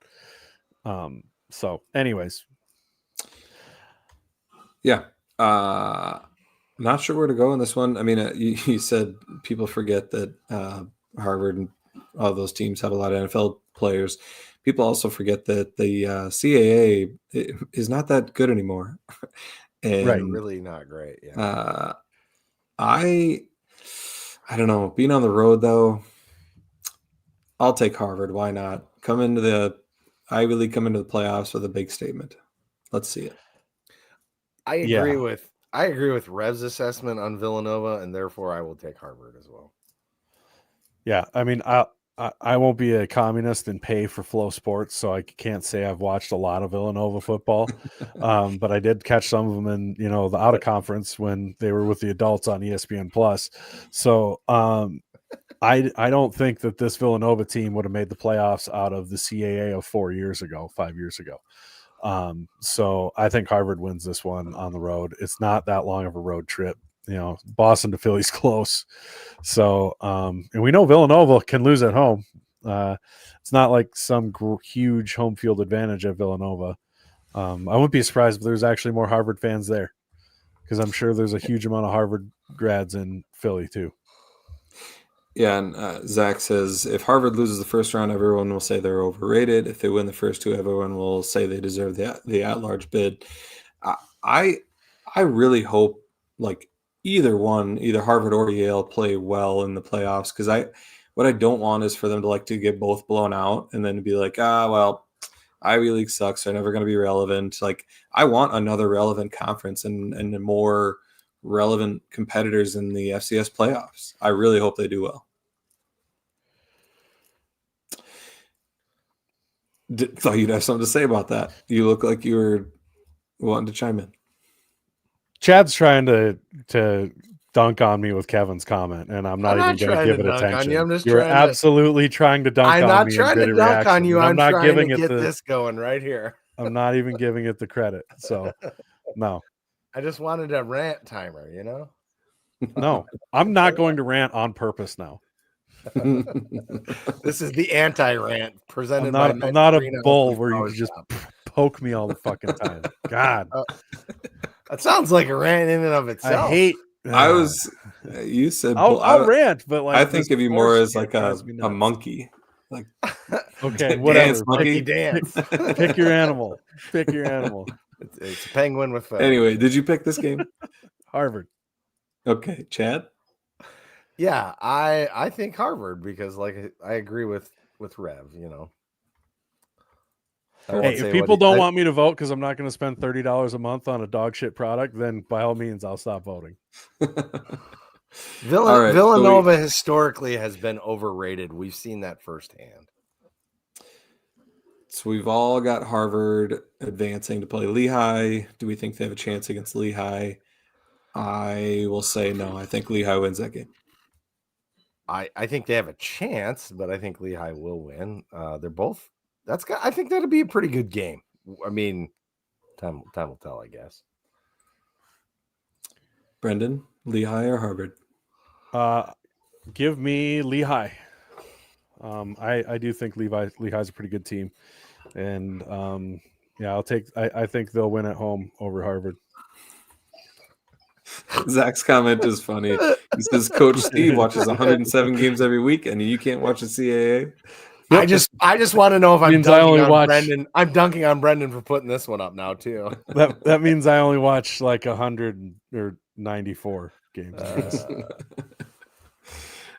So, anyways, yeah, not sure where to go in this one. I mean, you said people forget that Harvard and all those teams have a lot of NFL players. People also forget that the CAA is not that good anymore. And, really not great. Yeah. I don't know. Being on the road, though, I'll take Harvard. Why not? Come into the Ivy League, come into the playoffs with a big statement. Let's see it. I agree with Rev's assessment on Villanova, and therefore I will take Harvard as well. Yeah, I mean, I won't be a communist and pay for Flow Sports, so I can't say I've watched a lot of Villanova football, but I did catch some of them in the out of conference when they were with the adults on ESPN Plus. So I don't think that this Villanova team would have made the playoffs out of the CAA of 5 years ago. So I think Harvard wins this one on the road. It's not that long of a road trip. Boston to Philly's close. So, and we know Villanova can lose at home. It's not like some huge home field advantage at Villanova. I wouldn't be surprised if there's actually more Harvard fans there, because I'm sure there's a huge amount of Harvard grads in Philly too. Yeah, and Zach says, if Harvard loses the first round, everyone will say they're overrated. If they win the first two, everyone will say they deserve the at-large bid. I really hope either Harvard or Yale play well in the playoffs, because what I don't want is for them to get both blown out and then be like, Ivy League sucks, they're never going to be relevant. I want another relevant conference and more relevant competitors in the FCS playoffs. I really hope they do well. Thought you'd have something to say about that. You look like you were wanting to chime in. Chad's trying to dunk on me with Kevin's comment, and I'm not even going to give it attention. You're absolutely trying to dunk on me. I'm not trying to dunk on you. I'm not giving it this going right here. I'm not even giving it the credit. So, no. I just wanted a rant timer, No, I'm not going to rant on purpose now. This is the anti-rant presented by I'm not a bull where you can just poke me all the fucking time. God. That sounds like a rant in and of itself. I hate. You said I'll rant, but I think of you more as a monkey. Okay, whatever. Monkey dance. Pick your animal. Pick your animal. It's a penguin with feathers. Anyway, did you pick this game? Harvard. Okay, Chad. Yeah, I think Harvard, because I agree with with Rev. You know. Hey, if people don't want me to vote because I'm not going to spend $30 a month on a dog shit product, then by all means, I'll stop voting. Villanova historically has been overrated. We've seen that firsthand. So we've all got Harvard advancing to play Lehigh. Do we think they have a chance against Lehigh? I will say no. I think Lehigh wins that game. I think they have a chance, but I think Lehigh will win. They're both. I think that'll be a pretty good game. I mean, time will tell, I guess. Brendan, Lehigh or Harvard? Give me Lehigh. I do think Lehigh's a pretty good team, and I'll take. I think they'll win at home over Harvard. Zach's comment is funny. He says, "Coach Steve watches 107 games every week, and you can't watch the CAA." Yep. I just want to know if I'm dunking on Brendan. I'm dunking on Brendan for putting this one up now too. That means I only watch like 194 games.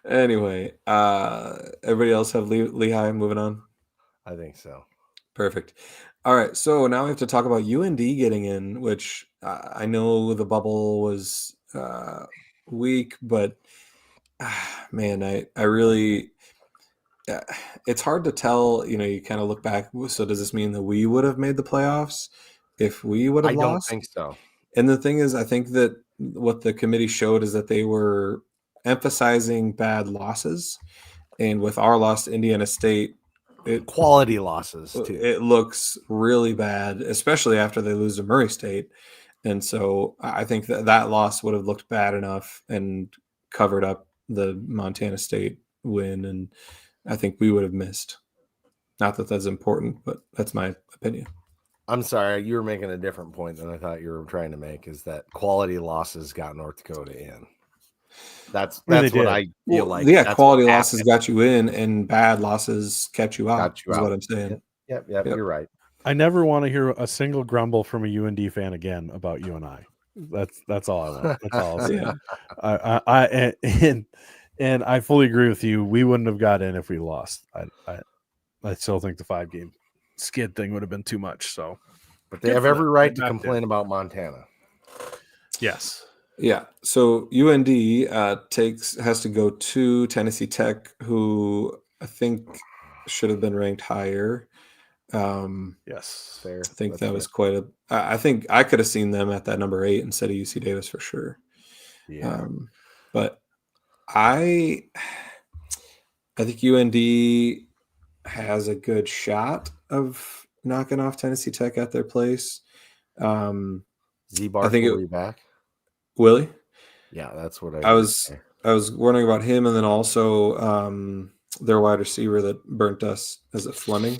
Anyway, everybody else have Lehigh moving on? I think so. Perfect. All right, so now we have to talk about UND getting in, which I know the bubble was weak, but man, I really it's hard to tell. You know, you kind of look back. So does this mean that we would have made the playoffs if we would have lost? I don't think so. And the thing is, I think that what the committee showed is that they were emphasizing bad losses, and with our loss to Indiana State, quality losses too. It looks really bad, especially after they lose to Murray State. And so I think that loss would have looked bad enough and covered up the Montana State win, and I think we would have missed. Not that that's important, but that's my opinion. I'm sorry, you were making a different point than I thought you were trying to make, is that quality losses got North Dakota in. That's what I feel like. Yeah, quality losses got you in, and bad losses kept you out. Is what I'm saying. Yep, you're right. I never want to hear a single grumble from a UND fan again about UNI. That's all I want. That's all I'll say. And I fully agree with you. We wouldn't have got in if we lost. I still think the 5-game skid thing would have been too much. So, but they have every right to complain about Montana. Yes. Yeah. So UND has to go to Tennessee Tech, who I think should have been ranked higher. Yes, fair. I think that was quite a. I think I could have seen them at that number 8 instead of UC Davis for sure. Yeah. But I think UND has a good shot of knocking off Tennessee Tech at their place. Z-Bar, I think will be back. Willie? Yeah, that's what I was wondering about him, and then also their wide receiver that burnt us. Is it Fleming?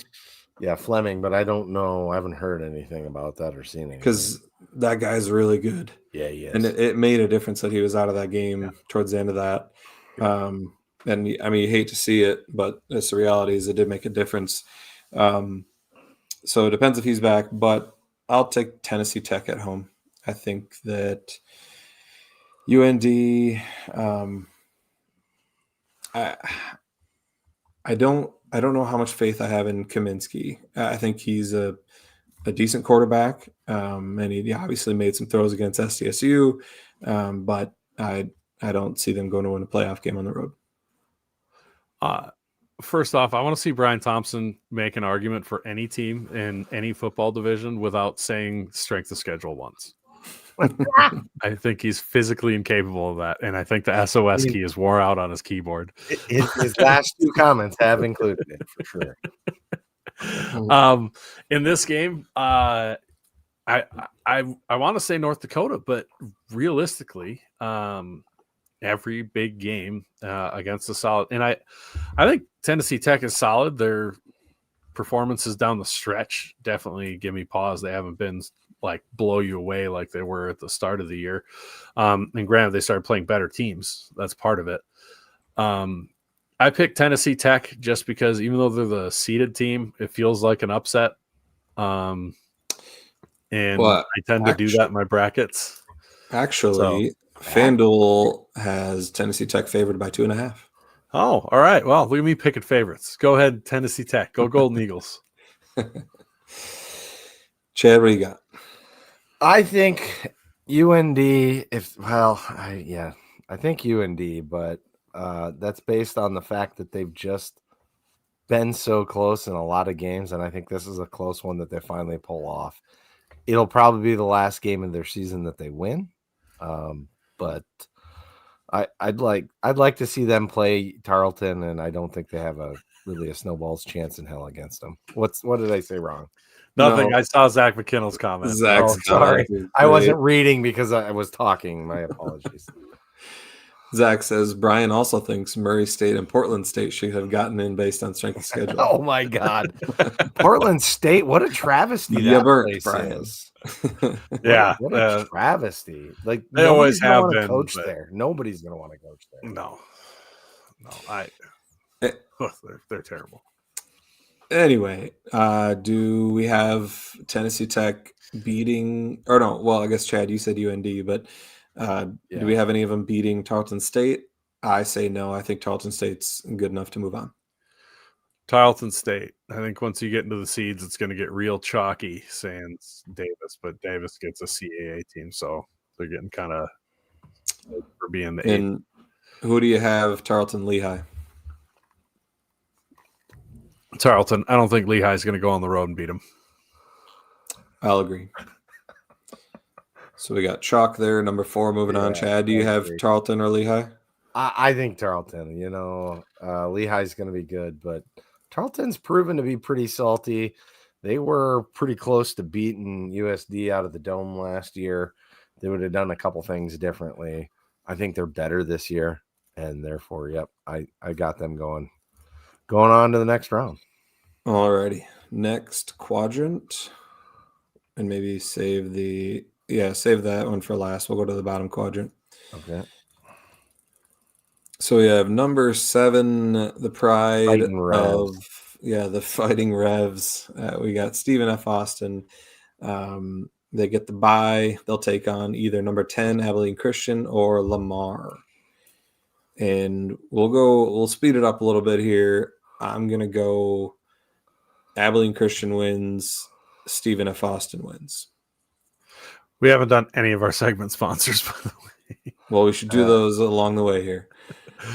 Yeah, Fleming, but I don't know. I haven't heard anything about that or seen anything. Because that guy's really good. Yeah, he is. And it made a difference that he was out of that game towards the end of that. And I mean, you hate to see it, but it's the reality is it did make a difference. So it depends if he's back, but I'll take Tennessee Tech at home. I think that UND, I don't know how much faith I have in Kaminsky. I think he's a decent quarterback, and he obviously made some throws against SDSU, but I don't see them going to win a playoff game on the road. First off, I want to see Brian Thompson make an argument for any team in any football division without saying strength of schedule once. I think he's physically incapable of that, and I think the SOS key is wore out on his keyboard. His last 2 comments have included it for sure. In this game, I want to say North Dakota, but realistically, every big game against a solid, and I think Tennessee Tech is solid. Their performances down the stretch definitely give me pause. They haven't been like blow you away like they were at the start of the year. And granted, they started playing better teams. That's part of it. I picked Tennessee Tech just because even though they're the seeded team, it feels like an upset. And I tend to do that in my brackets. Actually, FanDuel has Tennessee Tech favored by 2.5. Oh, all right. Well, look at me picking favorites. Go ahead, Tennessee Tech. Go Golden Eagles. Chad, what do you got? I think UND. I think UND, but that's based on the fact that they've just been so close in a lot of games, and I think this is a close one that they finally pull off. It'll probably be the last game of their season that they win, but I'd like to see them play Tarleton, and I don't think they have really a snowball's chance in hell against them. What did I say wrong? Nothing. No. I saw Zach McKinnell's comment. Zach's sorry. comment is I wasn't great. reading because I was talking. My apologies. Zach says Brian also thinks Murray State and Portland State should have gotten in based on strength of schedule. Oh my God, Portland State! What a travesty You that burnt, place Brian. is. Yeah. What a travesty! Like They always nobody's gonna have want to been, coach but- there. Nobody's gonna want to coach there. No. Eh. They're terrible. Anyway, do we have Tennessee Tech beating, or no? Well, I guess Chad, you said UND, but Yeah. do we have any of them beating Tarleton State? I say no. I think Tarleton State's good enough to move on. Tarleton State. I think once you get into the seeds, it's going to get real chalky, sans Davis, but Davis gets a CAA team, so they're getting kind of for being the eighth. And who do you have? Tarleton Lehigh. Tarleton. I don't think Lehigh's going to go on the road and beat them. I'll agree. So we got chalk there, number 4. Moving on, Yeah, Chad. Do you I have agree. Tarleton or Lehigh? I think Tarleton. Lehigh's going to be good, but Tarleton's proven to be pretty salty. They were pretty close to beating USD out of the dome last year. They would have done a couple things differently. I think they're better this year, and therefore, yep, I got them going on to the next round. Alrighty. Next quadrant. And maybe save that one for last. We'll go to the bottom quadrant. Okay. So we have number 7, the pride Fighting Revs. of the Fighting Revs. We got Stephen F. Austin. They get the bye. They'll take on either number 10, Abilene Christian, or Lamar. And we'll speed it up a little bit here. I'm gonna go Abilene Christian wins, Stephen F. Austin wins. We haven't done any of our segment sponsors, by the way. Well, we should do those along the way here.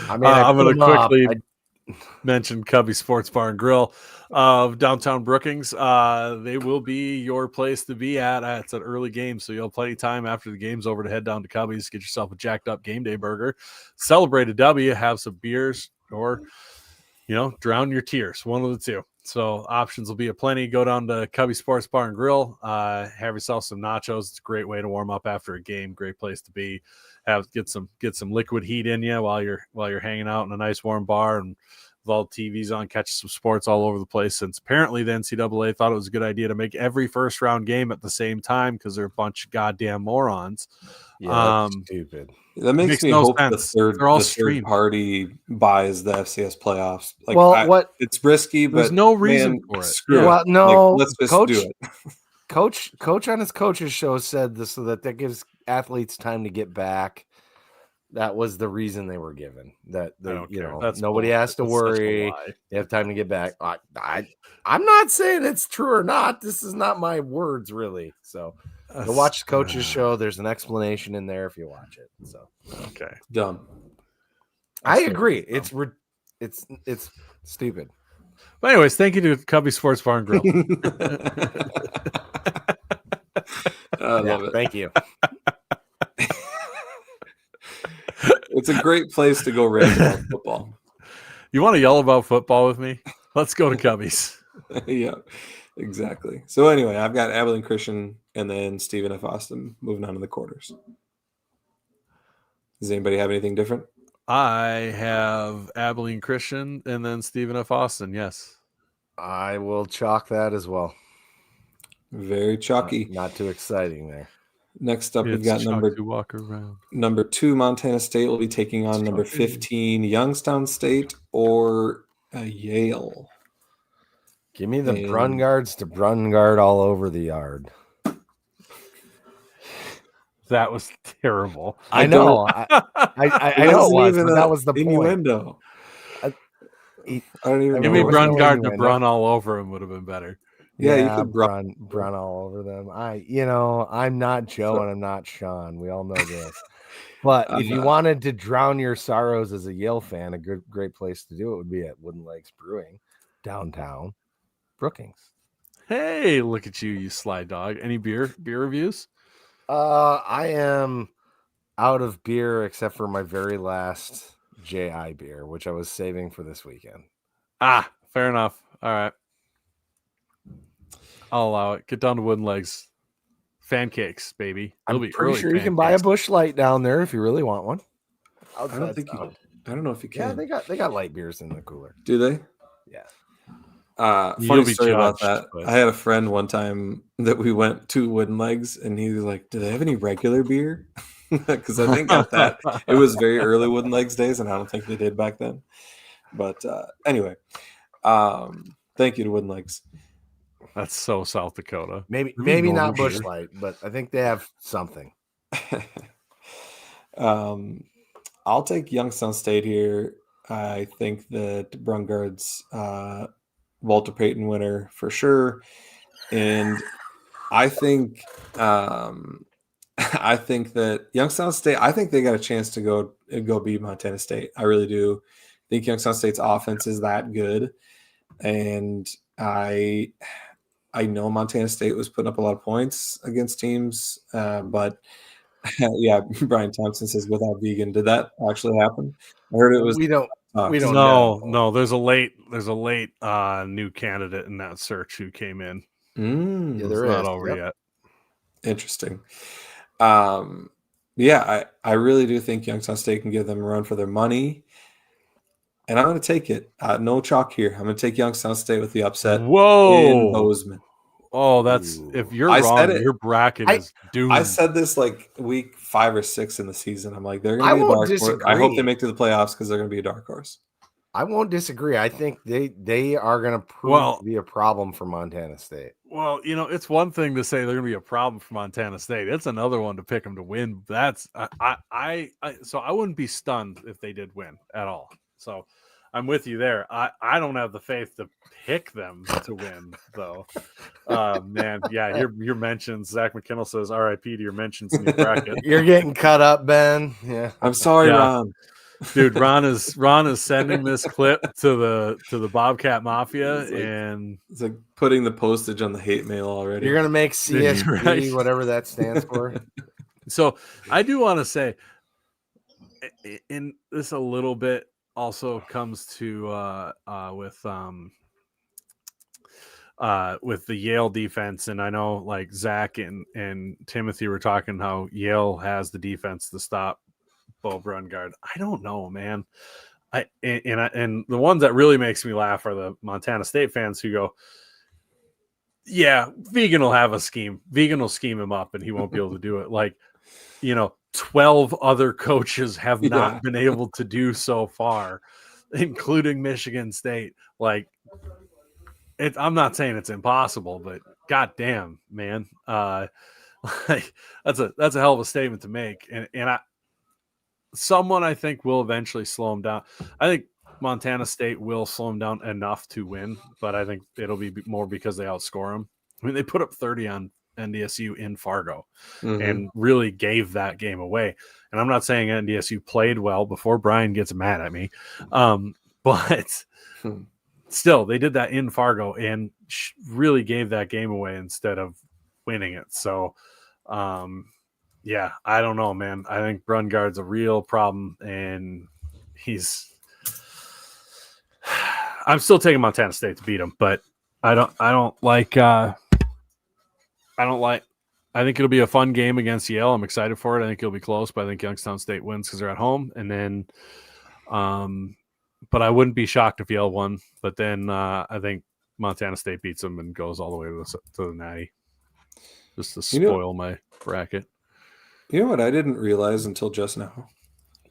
I mean, I'm going to quickly I mention Cubby Sports Bar and Grill of downtown Brookings. They will be your place to be at. It's an early game, so you'll have plenty of time after the game's over to head down to Cubby's, get yourself a jacked up game day burger, celebrate a W, have some beers, or drown your tears. One of the two. So options will be aplenty. Go down to Cubby Sports Bar and Grill. Have yourself some nachos. It's a great way to warm up after a game. Great place to be. Get some liquid heat in you while you're hanging out in a nice warm bar and with all the TVs on, catching some sports all over the place. Since apparently the NCAA thought it was a good idea to make every first round game at the same time because they're a bunch of goddamn morons. that's stupid. That makes me no hope sense. the They're all third streamed. party buys the FCS playoffs. It's risky, but There's no reason for it. Screw Well, it. no, let's just Coach- do it. Coach on his coach's show said this so that gives athletes time to get back. That was the reason they were given. That I don't care. nobody has to That's such a worry. lie. They have time to get back. I'm not saying it's true or not. This is not my words, really. So go watch the coach's show. There's an explanation in there if you watch it. So Okay. Dumb. I agree. It's stupid. But anyways, thank you to Cubby Sports Bar and Grill. I love it. Thank you. It's a great place to go rant about football. You want to yell about football with me? Let's go to Cubbies. Yeah, exactly. So anyway, I've got Abilene Christian and then Stephen F. Austin moving on to the quarters. Does anybody have anything different? I have Abilene Christian and then Stephen F. Austin. Yes. I will chalk that as well. Very chalky. Not too exciting there. Next up, we've It's got chalk to walk around. number 2, Montana State will be taking on number 15, Youngstown State, or Yale. Give me the And- Brungards to Brungard all over the yard. That was terrible. I know. I know it was, but that was the point. innuendo. I don't even Give know. me What's the Brun way Guard you to win? Brun all over him would have been better. Yeah, you Yeah, could Brun all over them. I'm not Joe and I'm not Sean. We all know this. But if you wanted to drown your sorrows as a Yale fan, a great place to do it would be at Wooden Lakes Brewing, downtown Brookings. Hey, look at you, you sly dog. Any beer reviews? I am out of beer except for my very last JI beer, which I was saving for this weekend. Ah, fair enough. All right. I'll allow it. Get down to Wooden Legs. Fan cakes, baby. I'm It'll be pretty early sure you can buy a pancakes. Bush Light down there if you really want one. I don't think you. I don't know if you Yeah, can. they got light beers in the cooler. Do they? Yeah. You'll Funny be story about judged, that. but- I had a friend one time that we went to Wooden Legs, and he was like, "Do they have any regular beer?" Because I think at that it was very early Wooden Legs days, and I don't think they did back then. But anyway, thank you to Wooden Legs. That's so South Dakota. Maybe normal not Bush beer. Light, but I think they have something. I'll take Youngstown State here. I think that Brungard's Walter Payton winner for sure, and I think I think that Youngstown State. I think they got a chance to go beat Montana State. I really do. I think Youngstown State's offense is that good, and I know Montana State was putting up a lot of points against teams, but yeah, Brian Thompson says without vegan. Did that actually happen? I heard it was. We don't No. There's a late new candidate in that search who came in. Yeah, It's there not is. over Yep. yet. Interesting. Yeah, I really do think Youngstown State can give them a run for their money. And I'm going to take it. No chalk here. I'm going to take Youngstown State with the upset in Whoa. Bozeman. Oh, that's Ooh. if you're I wrong, said it. your bracket is doomed. I said this like week 5 or 6 in the season. I'm like, they're going I to be a won't dark horse. I disagree. hope they make it to the playoffs because they're going to be a dark horse. I won't disagree. I think they are going to prove to be a problem for Montana State. Well, it's one thing to say they're going to be a problem for Montana State. It's another one to pick them to win. That's so I wouldn't be stunned if they did win at all. So I'm with you there. I don't have the faith to pick them to win though. Man, yeah, your mentions. Zach McKinnell says R.I.P. to your mentions in your bracket. You're getting cut up, Ben. Yeah, I'm sorry, Yeah. Ron. Dude, Ron is sending this clip to the Bobcat Mafia, and It's like putting the postage on the hate mail already. you're going to make CSB, Right. whatever that stands for. So I do want to say, in this a little bit also comes to with the Yale defense, and I know like Zach and Timothy were talking how Yale has the defense to stop Bo Brungard. I don't know, man. And the ones that really makes me laugh are the Montana State fans who go, yeah, Vegan will have a scheme. Vegan will scheme him up and he won't be able to do it. Like, 12 other coaches have not been able to do so far, including Michigan State. Like, I'm not saying it's impossible, but goddamn, man. Like that's a hell of a statement to make. And someone I think will eventually slow him down. I think Montana State will slow him down enough to win, but I think it'll be more because they outscore him. I mean, they put up 30 on NDSU in Fargo and really gave that game away. And I'm not saying NDSU played well before Brian gets mad at me. But still, they did that in Fargo and really gave that game away instead of winning it. So, yeah, I don't know, man. I think Brungard's a real problem, and I'm still taking Montana State to beat him, but I think it'll be a fun game against Yale. I'm excited for it. I think it'll be close, but I think Youngstown State wins because they're at home. And then, but I wouldn't be shocked if Yale won. But then I think Montana State beats them and goes all the way to the Natty, just to spoil my bracket. You know what I didn't realize until just now?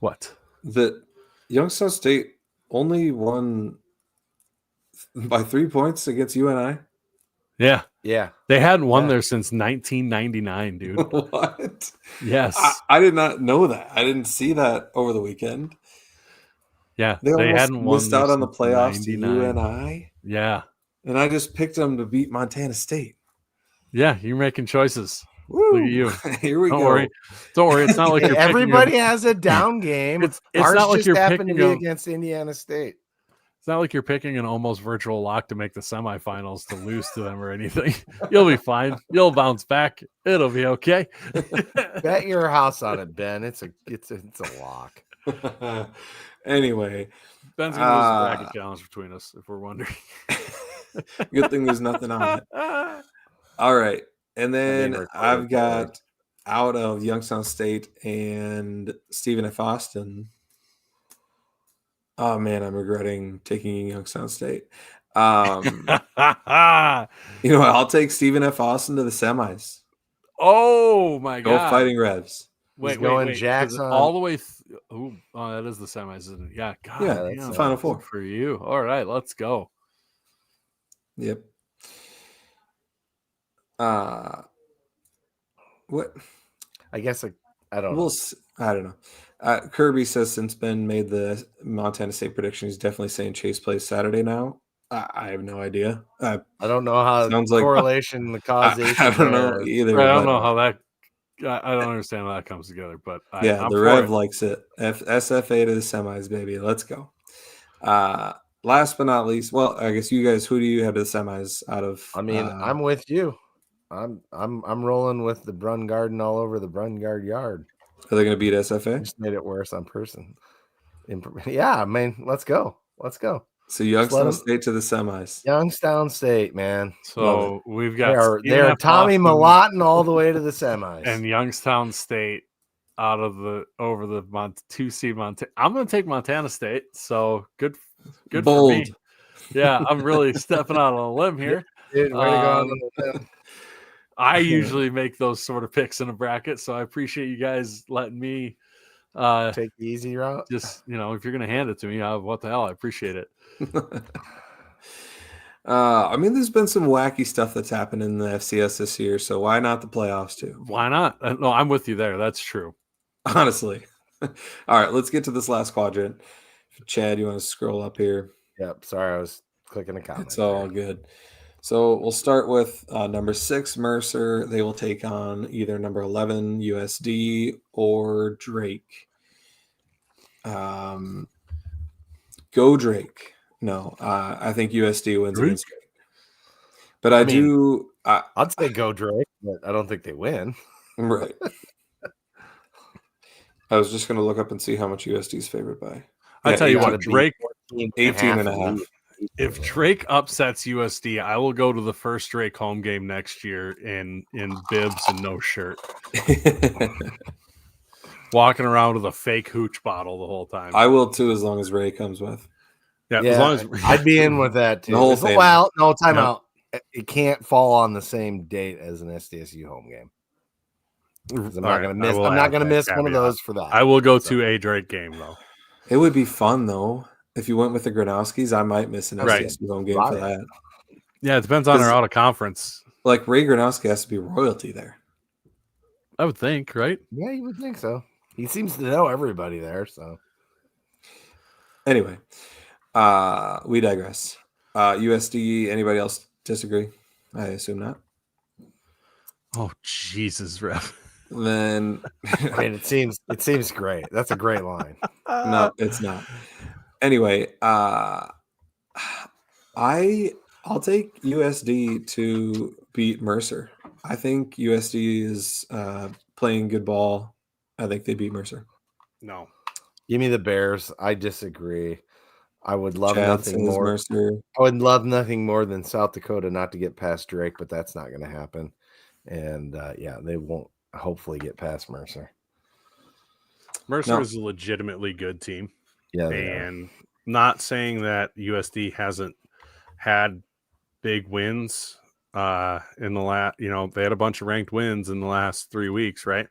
What? That Youngstown State only won by 3 points against UNI. Yeah. Yeah. They hadn't won there since 1999, dude. What? Yes. I did not know that. I didn't see that over the weekend. Yeah, They almost hadn't won missed out on the since playoffs to 99. UNI, Yeah. and I just picked them to beat Montana State. Yeah, you're making choices. Woo! Look at you. Here we Don't go. worry. Don't worry. It's not like you're Everybody picking has a down game. It's Ours not like just you're happened to picking be them. against Indiana State. It's not like you're picking an almost virtual lock to make the semifinals to lose to them or anything. You'll be fine. You'll bounce back. It'll be okay. Bet your house on it, Ben. It's a lock. Anyway, Ben's gonna lose the bracket challenge between us if we're wondering. good thing there's nothing on it. All right, and then I've got out of Youngstown State and Stephen F. Austin. Oh man, I'm regretting taking Youngstown State. I'll take Stephen F. Austin to the semis. Oh my Go God! Fighting Revs. Wait. Jackson all the way. That is the semis, isn't it? Yeah. God, yeah, that's the Final Four for you. All right, let's go. Yep. What? I guess I don't know. I don't know. Kirby says since Ben made the Montana State prediction, he's definitely saying Chase plays Saturday now. I have no idea. I don't know how sounds correlation, the causation. I don't know either. I don't know how that. I don't understand how that comes together, but the Rev likes it. SFA to the semis, baby. Let's go. Last but not least, well, I guess you guys. Who do you have to the semis out of? I mean, I'm with you. I'm rolling with the Brun Garden all over the Brungard yard. Are they going to beat SFA? Just made it worse on person. Yeah, I mean, let's go. So Youngstown State to the semis. Youngstown State, man. So we've got they are Tommy Malatin all the way to the semis, and Youngstown State out of the over the 2-seed Montana. I'm going to take Montana State. So good Bold. for me. Yeah, I'm really stepping out on a limb here. Dude, way to go on the limb. I usually make those sort of picks in a bracket, so I appreciate you guys letting me take the easy route. Just, if you're going to hand it to me, what the hell? I appreciate it. I mean, there's been some wacky stuff that's happened in the FCS this year, so why not the playoffs too? Why not? No, I'm with you there. That's true. Honestly. All right, let's get to this last quadrant. Chad, you want to scroll up here? Yep. Sorry, I was clicking a comment. It's all good. So we'll start with number 6, Mercer. They will take on either number 11, USD, or Drake. Go Drake. No, I think USD wins against Drake. But I'd say go Drake, but I don't think they win. Right. I was just going to look up and see how much USD is favored by. I'll tell you what, Drake, 18.5. If Drake upsets USD, I will go to the first Drake home game next year in bibs and no shirt. Walking around with a fake hooch bottle the whole time. I will too, as long as Ray comes with. Yeah, as long as I'd be in with that too. The whole thing. Well, no, time out. It can't fall on the same date as an SDSU home game. I'm not going to miss. I'm not going to miss one of those for that. I will go to a Drake game though. It would be fun though. If you went with the Gronowskis, I might miss an SDSU home game for that. Yeah, it depends on our out of conference. Like Ray Gronowski has to be royalty there. I would think, right? Yeah, you would think so. He seems to know everybody there. So anyway, we digress. USD. Anybody else disagree? I assume not. Oh Jesus, Rev. Then I mean, it seems great. That's a great line. No, it's not. Anyway, I'll take USD to beat Mercer. I think USD is playing good ball. I think they beat Mercer. No. Give me the Bears. I disagree. I would love nothing more. Mercer. I would love nothing more than South Dakota not to get past Drake, but that's not going to happen. And they won't hopefully get past Mercer. Mercer is a legitimately good team. Yeah, and not saying that USD hasn't had big wins in the last, they had a bunch of ranked wins in the last 3 weeks, right?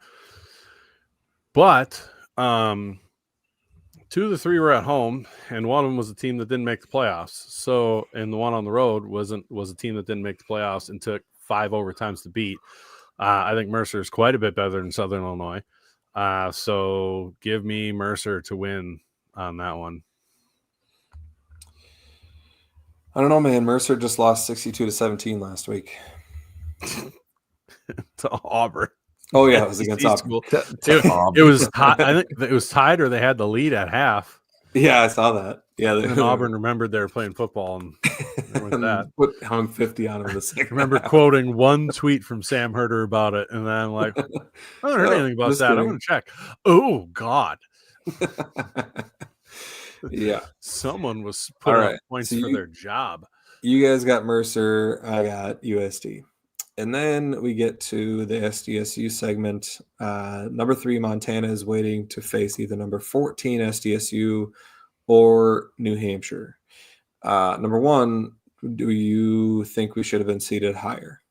But 2 of the 3 were at home, and one of them was a team that didn't make the playoffs. So, and the one on the road was a team that didn't make the playoffs and took 5 overtimes to beat. I think Mercer is quite a bit better than Southern Illinois. So give me Mercer to win on that one. I don't know, man. Mercer just lost 62-17 last week. To Auburn. Oh yeah, it was against SEC Auburn. school. It was tied. I think it was tied, or they had the lead at half. Yeah, I saw that. Yeah, And then Auburn remembered they were playing football and they went that. Hung 50 on him in the second. Remember half. quoting one tweet from Sam Herder about it, and then I'm like, I haven't heard anything about that. I'm going to check. Oh God. Yeah, someone was putting up points for their job. You guys got Mercer, I got USD. And then we get to the SDSU segment. Number 3, Montana is waiting to face either number 14 SDSU or New Hampshire. Number 1, do you think we should have been seated higher?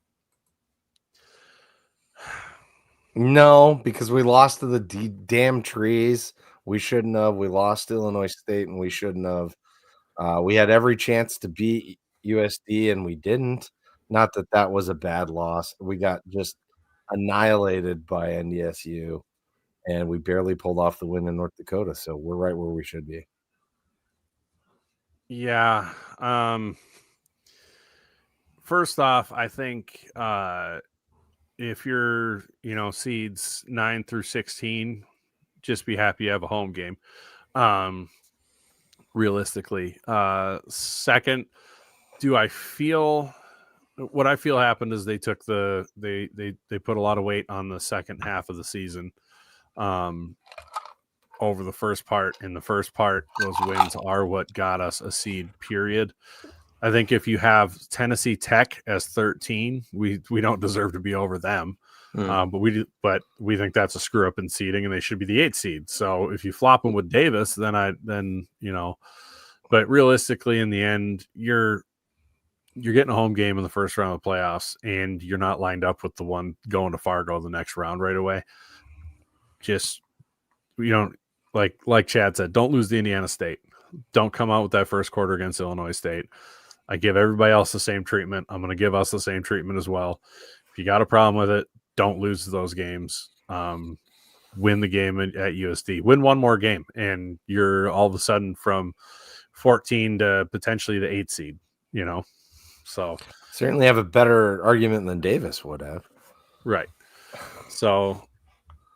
No, because we lost to the damn trees. We shouldn't have. We lost to Illinois State, and we shouldn't have. We had every chance to beat USD, and we didn't. Not that that was a bad loss. We got just annihilated by NDSU, and we barely pulled off the win in North Dakota. So we're right where we should be. Yeah. First off, I think if you're, seeds 9 through 16, just be happy you have a home game. Realistically. Second, what I feel happened is they took they put a lot of weight on the second half of the season over the first part. In the first part, those wins are what got us a seed, period. I think if you have Tennessee Tech as 13, we don't deserve to be over them. But we think that's a screw up in seeding, and they should be the 8th seed. So if you flop them with Davis, then but realistically, in the end, you're getting a home game in the first round of the playoffs, and you're not lined up with the one going to Fargo the next round right away. Just, like Chad said, don't lose to Indiana State. Don't come out with that first quarter against Illinois State. I give everybody else the same treatment. I'm going to give us the same treatment as well. If you got a problem with it, don't lose those games. Win the game at USD. Win one more game, and you're all of a sudden from 14 to potentially the 8th seed, So certainly have a better argument than Davis would have. Right. So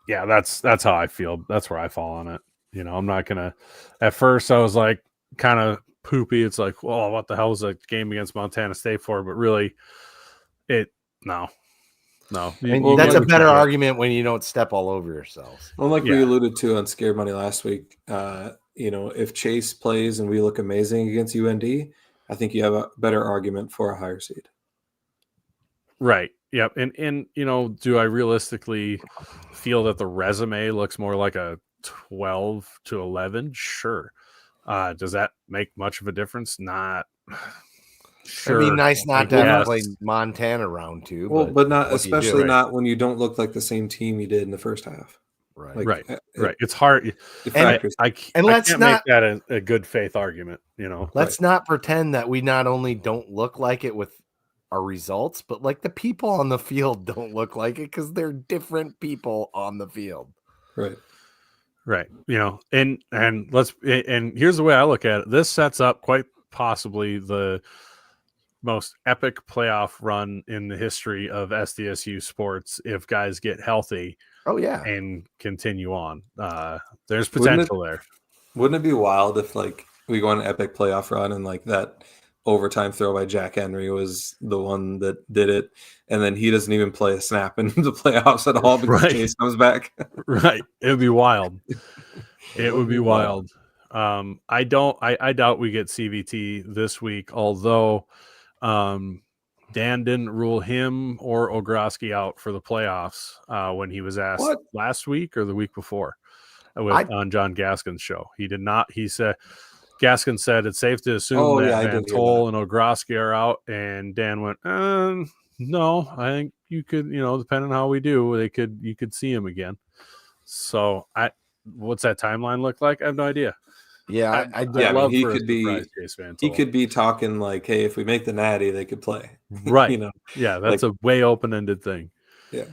yeah, that's how I feel. That's where I fall on it. I'm not gonna. At first, I was like kind of poopy. It's like, well, what the hell is a game against Montana State for? But really, no. I mean, that's a better argument when you don't step all over yourselves. Well, like we alluded to on Scared Money last week, if Chase plays and we look amazing against UND, I think you have a better argument for a higher seed. Right. Yep. And do I realistically feel that the resume looks more like a 12 to 11? Sure. Does that make much of a difference? Not. Sure. It'd be nice not to have to play Montana round 2. Well, but not especially not when you don't look like the same team you did in the first half. Right. Right. It's hard. I can't make that a good faith argument. Let's not pretend that we not only don't look like it with our results, but like the people on the field don't look like it because they're different people on the field. Right. Right. And here's the way I look at it. This sets up quite possibly the most epic playoff run in the history of SDSU sports if guys get healthy. Oh yeah, and continue on. There's potential there. Wouldn't it be wild if we go on an epic playoff run and that overtime throw by Jack Henry was the one that did it, and then he doesn't even play a snap in the playoffs at all because Chase comes back? Right. It would be wild. It would be wild. I doubt we get CVT this week, although Dan didn't rule him or Ogroski out for the playoffs when he was asked last week or the week before on John Gaskin's show. He did not. He said, Gaskin said it's safe to assume that Van Tol and Ogroski are out, and Dan went, no, I think you could, depending on how we do, you could see him again. So what's that timeline look like? I have no idea. Yeah, he could be talking like, hey, if we make the natty, they could play. Right. Yeah, that's a way open-ended thing. Yeah.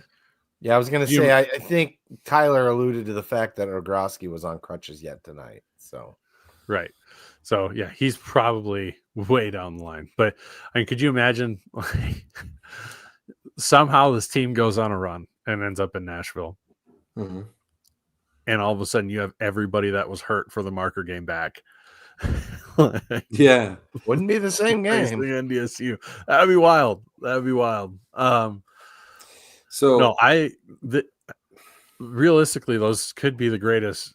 Yeah, I was gonna say I think Tyler alluded to the fact that Ogroski was on crutches yet tonight. So right. So yeah, he's probably way down the line. But I mean, could you imagine like, somehow this team goes on a run and ends up in Nashville, Mm-hmm. and all of a sudden you have everybody that was hurt for the marker game back. Yeah. Wouldn't be the same Facing game. NDSU. That'd be wild. That'd be wild. So No, realistically, those could be the greatest.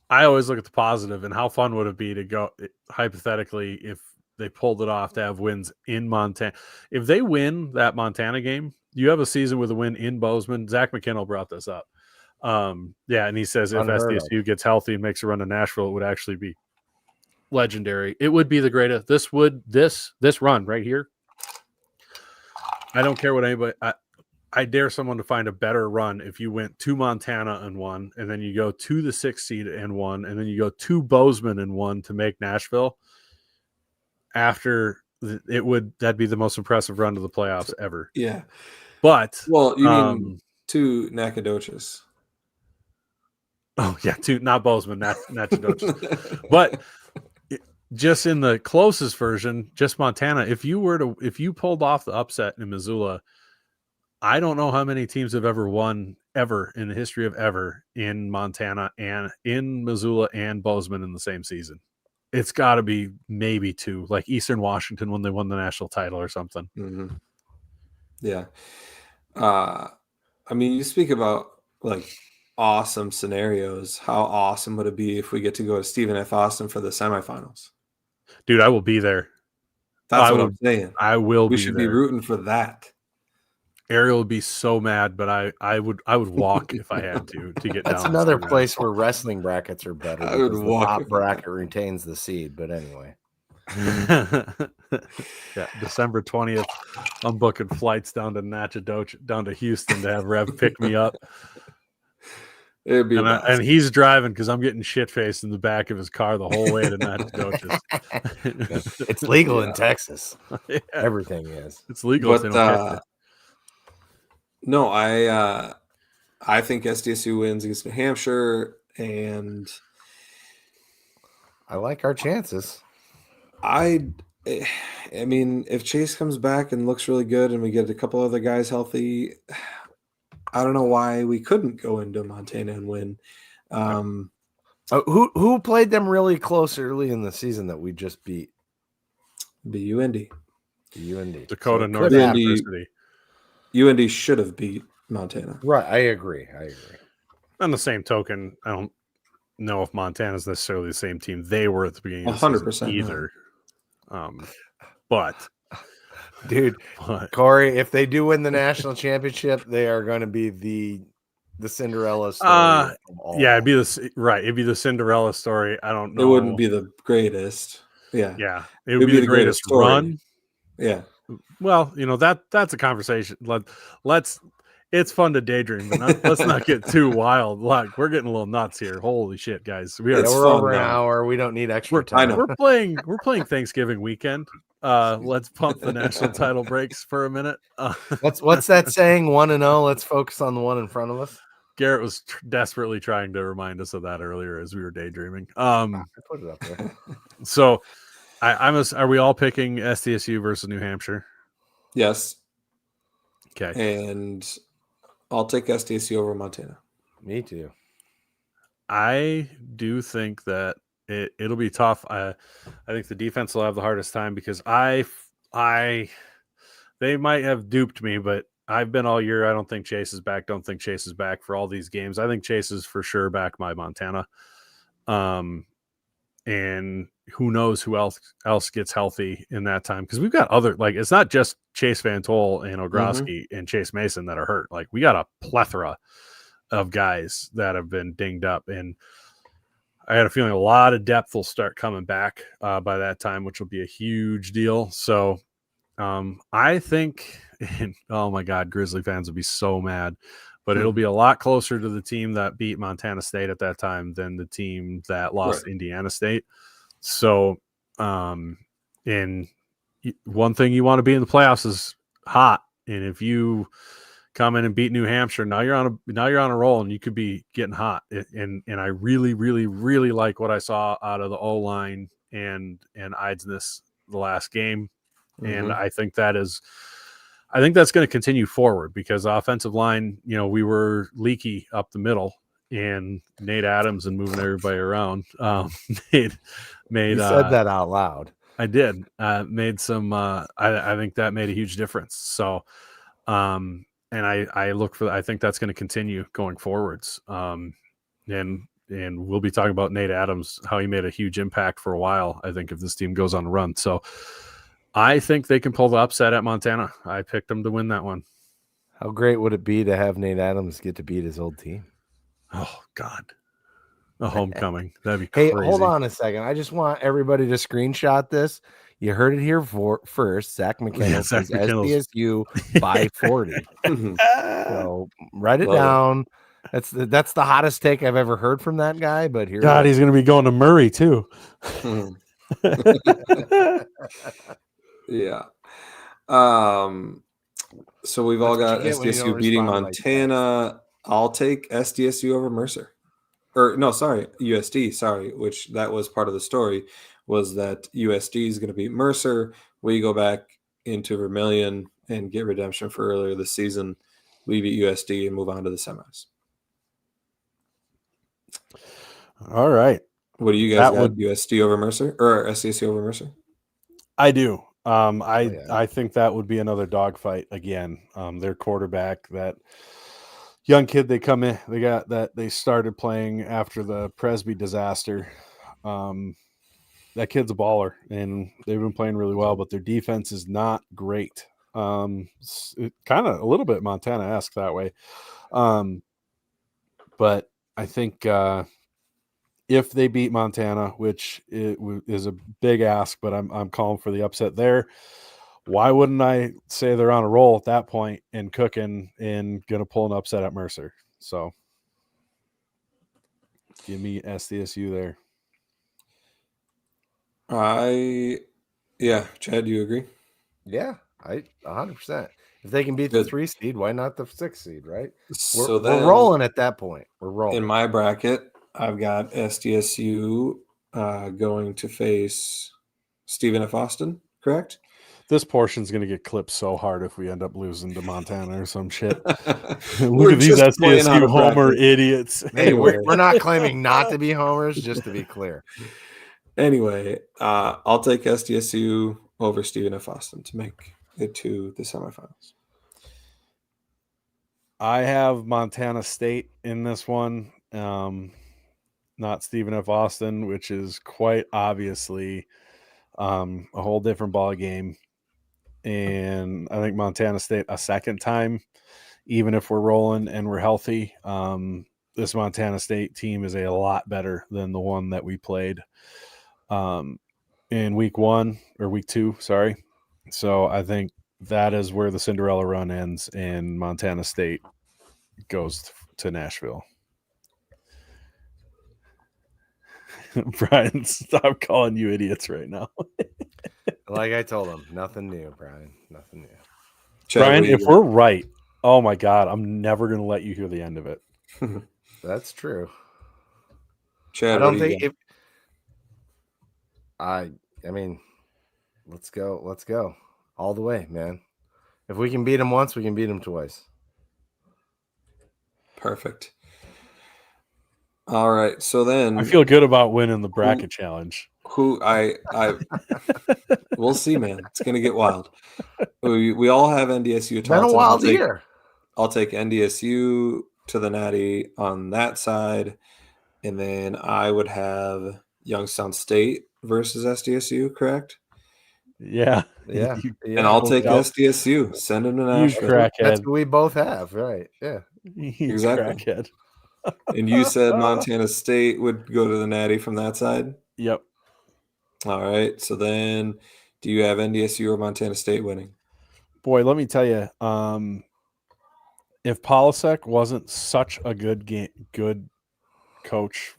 I always look at the positive, and how fun would it be to go hypothetically if they pulled it off to have wins in Montana. If they win that Montana game, you have a season with a win in Bozeman. Zach McKinnell brought this up. Yeah, and he says if Unheard of. SDSU gets healthy and makes a run to Nashville, it would actually be legendary. It would be the greatest. This run right here. I don't care what anybody. I dare someone to find a better run if you went to Montana and won, and then you go to the 6th seed and won, and then you go to Bozeman and won to make Nashville. That'd be the most impressive run to the playoffs ever. yeah. But Well, you mean to Nacogdoches? Oh yeah, not Bozeman, Nacogdoches. But just in the closest version, just Montana. If you pulled off the upset in Missoula, I don't know how many teams have ever won ever in the history of ever in Montana and in Missoula and Bozeman in the same season. It's got to be maybe 2, like Eastern Washington when they won the national title or something. Mm-hmm. Yeah. I mean, you speak about like awesome scenarios. How awesome would it be if we get to go to Stephen F. Austin for the semifinals? Dude, I will be there. That's what I'm saying. I will We be should there. be rooting for that. Ariel would be so mad, but I would walk if I had to get down. That's another place where wrestling brackets are better. I would because the walk top if- bracket retains the seed. But anyway, Yeah, December 20th, I'm booking flights down to Nacogdoches, down to Houston to have Rev pick me up. It'd be And he's driving because I'm getting shit faced in the back of his car the whole way to Nacogdoches. it's legal in Texas. Yeah, Everything is. it's legal if they But don't catch it. no, I think SDSU wins against New Hampshire, and I like our chances. I mean, if Chase comes back and looks really good, and we get a couple other guys healthy, I don't know why we couldn't go into Montana and win. Who played them really close early in the season that we just beat? The UND. UND. Dakota it North could happen. University. UND should have beat Montana. Right, I agree. On the same token, I don't know if Montana's necessarily the same team they were at the beginning of the 100% season either. But Dude, Corey, if they do win the national championship, they are going to be the Cinderella story. Yeah, it'd be the Cinderella story. I don't know. It wouldn't be the greatest. Yeah. Yeah, it would be the greatest story. run. Yeah. Well, that's a conversation. Let's. It's fun to daydream, but let's not get too wild. Like we're getting a little nuts here. Holy shit, guys! We're over an hour. We don't need extra time. We're playing Thanksgiving weekend. Let's pump the national title breaks for a minute. What's that saying? 1-0. Let's focus on the one in front of us. Garrett was desperately trying to remind us of that earlier as we were daydreaming. I put it up there. So, are we all picking SDSU versus New Hampshire? Yes. Okay. And I'll take SDSU over Montana. Me too. I do think that it'll be tough. I think the defense will have the hardest time because they might have duped me, but I've been all year. I don't think Chase is back. Don't think Chase is back for all these games. I think Chase is for sure back by Montana. And who knows who else gets healthy in that time? Because we've got other, like, it's not just Chase Van Tol and Ogroski and Chase Mason that are hurt. Like, we got a plethora of guys that have been dinged up. And I had a feeling a lot of depth will start coming back by that time, which will be a huge deal. So I think, oh my God, Grizzly fans will be so mad. But it'll be a lot closer to the team that beat Montana State at that time than the team that lost Indiana State. So, and one thing you want to be in the playoffs is hot. And if you come in and beat New Hampshire. Now you're on a roll, and you could be getting hot. And I really, really, really like what I saw out of the O-line and Eidsness the last game. And I think that's going to continue forward because the offensive line, we were leaky up the middle, and Nate Adams and moving everybody around made You said that out loud. I did. Made some. I think that made a huge difference. So, and I think that's going to continue going forwards. And we'll be talking about Nate Adams, how he made a huge impact for a while. I think if this team goes on a run, so I think they can pull the upset at Montana. I picked them to win that one. How great would it be to have Nate Adams get to beat his old team? Oh God. A homecoming. That'd be Hey, crazy. hold on a second. I just want everybody to screenshot this. You heard it here first. Zach McKenna says SDSU by 40. So write it down. That's the hottest take I've ever heard from that guy. But here, God, he's going to be going to Murray too. Yeah. So we've all got SDSU beating Montana. I'll take SDSU over Mercer. USD, sorry, which that was part of the story, was that USD is going to beat Mercer. We go back into Vermilion and get redemption for earlier this season. We beat USD and move on to the semis. All right. What do you guys got? USD over Mercer or SDSU over Mercer? I do. I think that would be another dogfight again. Their quarterback, that young kid they started playing after the Presby disaster. That kid's a baller, and they've been playing really well, but their defense is not great. Kind of a little bit Montana-esque that way. But I think if they beat Montana, which is a big ask, but I'm calling for the upset there. Why wouldn't I say they're on a roll at that point and cooking and going to pull an upset at Mercer? So give me SDSU there. Chad, do you agree? Yeah, 100%. If they can beat the 3 seed, why not the 6 seed, right? We're rolling at that point. We're rolling. In my bracket, I've got SDSU going to face Stephen F. Austin, correct? This portion's going to get clipped so hard if we end up losing to Montana or some shit. Look at these SDSU homer idiots. Hey, we're not claiming not to be homers, just to be clear. Anyway, I'll take SDSU over Stephen F. Austin to make it to the semifinals. I have Montana State in this one, not Stephen F. Austin, which is quite obviously a whole different ball game. And I think Montana State a second time, even if we're rolling and we're healthy, this Montana State team is a lot better than the one that we played in week 2. Sorry. So I think that is where the Cinderella run ends, and Montana State goes to Nashville. Brian, stop calling you idiots right now. Like I told him, nothing new, Brian. Nothing new. Brian, if we're right, oh my God, I'm never going to let you hear the end of it. That's true. Chad, I don't think if I mean, let's go all the way, man. If we can beat them once, we can beat them twice. Perfect. All right, so then I feel good about winning the bracket challenge. We'll see, man. It's gonna get wild. We all have NDSU. It's been a wild year. I'll take NDSU to the Natty on that side, and then I would have Youngstown State versus SDSU. Correct? Yeah. And I'll take SDSU. Send them to Nashville. That's what we both have, right? Yeah. Exactly. Crackhead. And you said Montana State would go to the Natty from that side? Yep. All right. So then do you have NDSU or Montana State winning? Boy, let me tell you, if Polasek wasn't such a good coach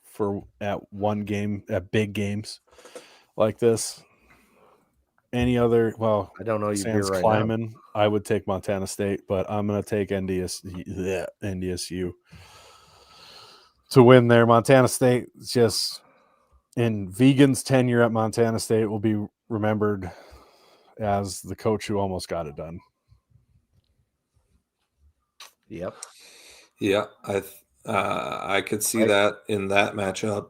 at big games like this, any other, well, I don't know you beer sans right climbing, I would take Montana State, but I'm going to take NDSU to win there. Montana State just in Vegan's tenure at Montana State will be remembered as the coach who almost got it done. Yep. Yeah, I could see Right. that in that matchup.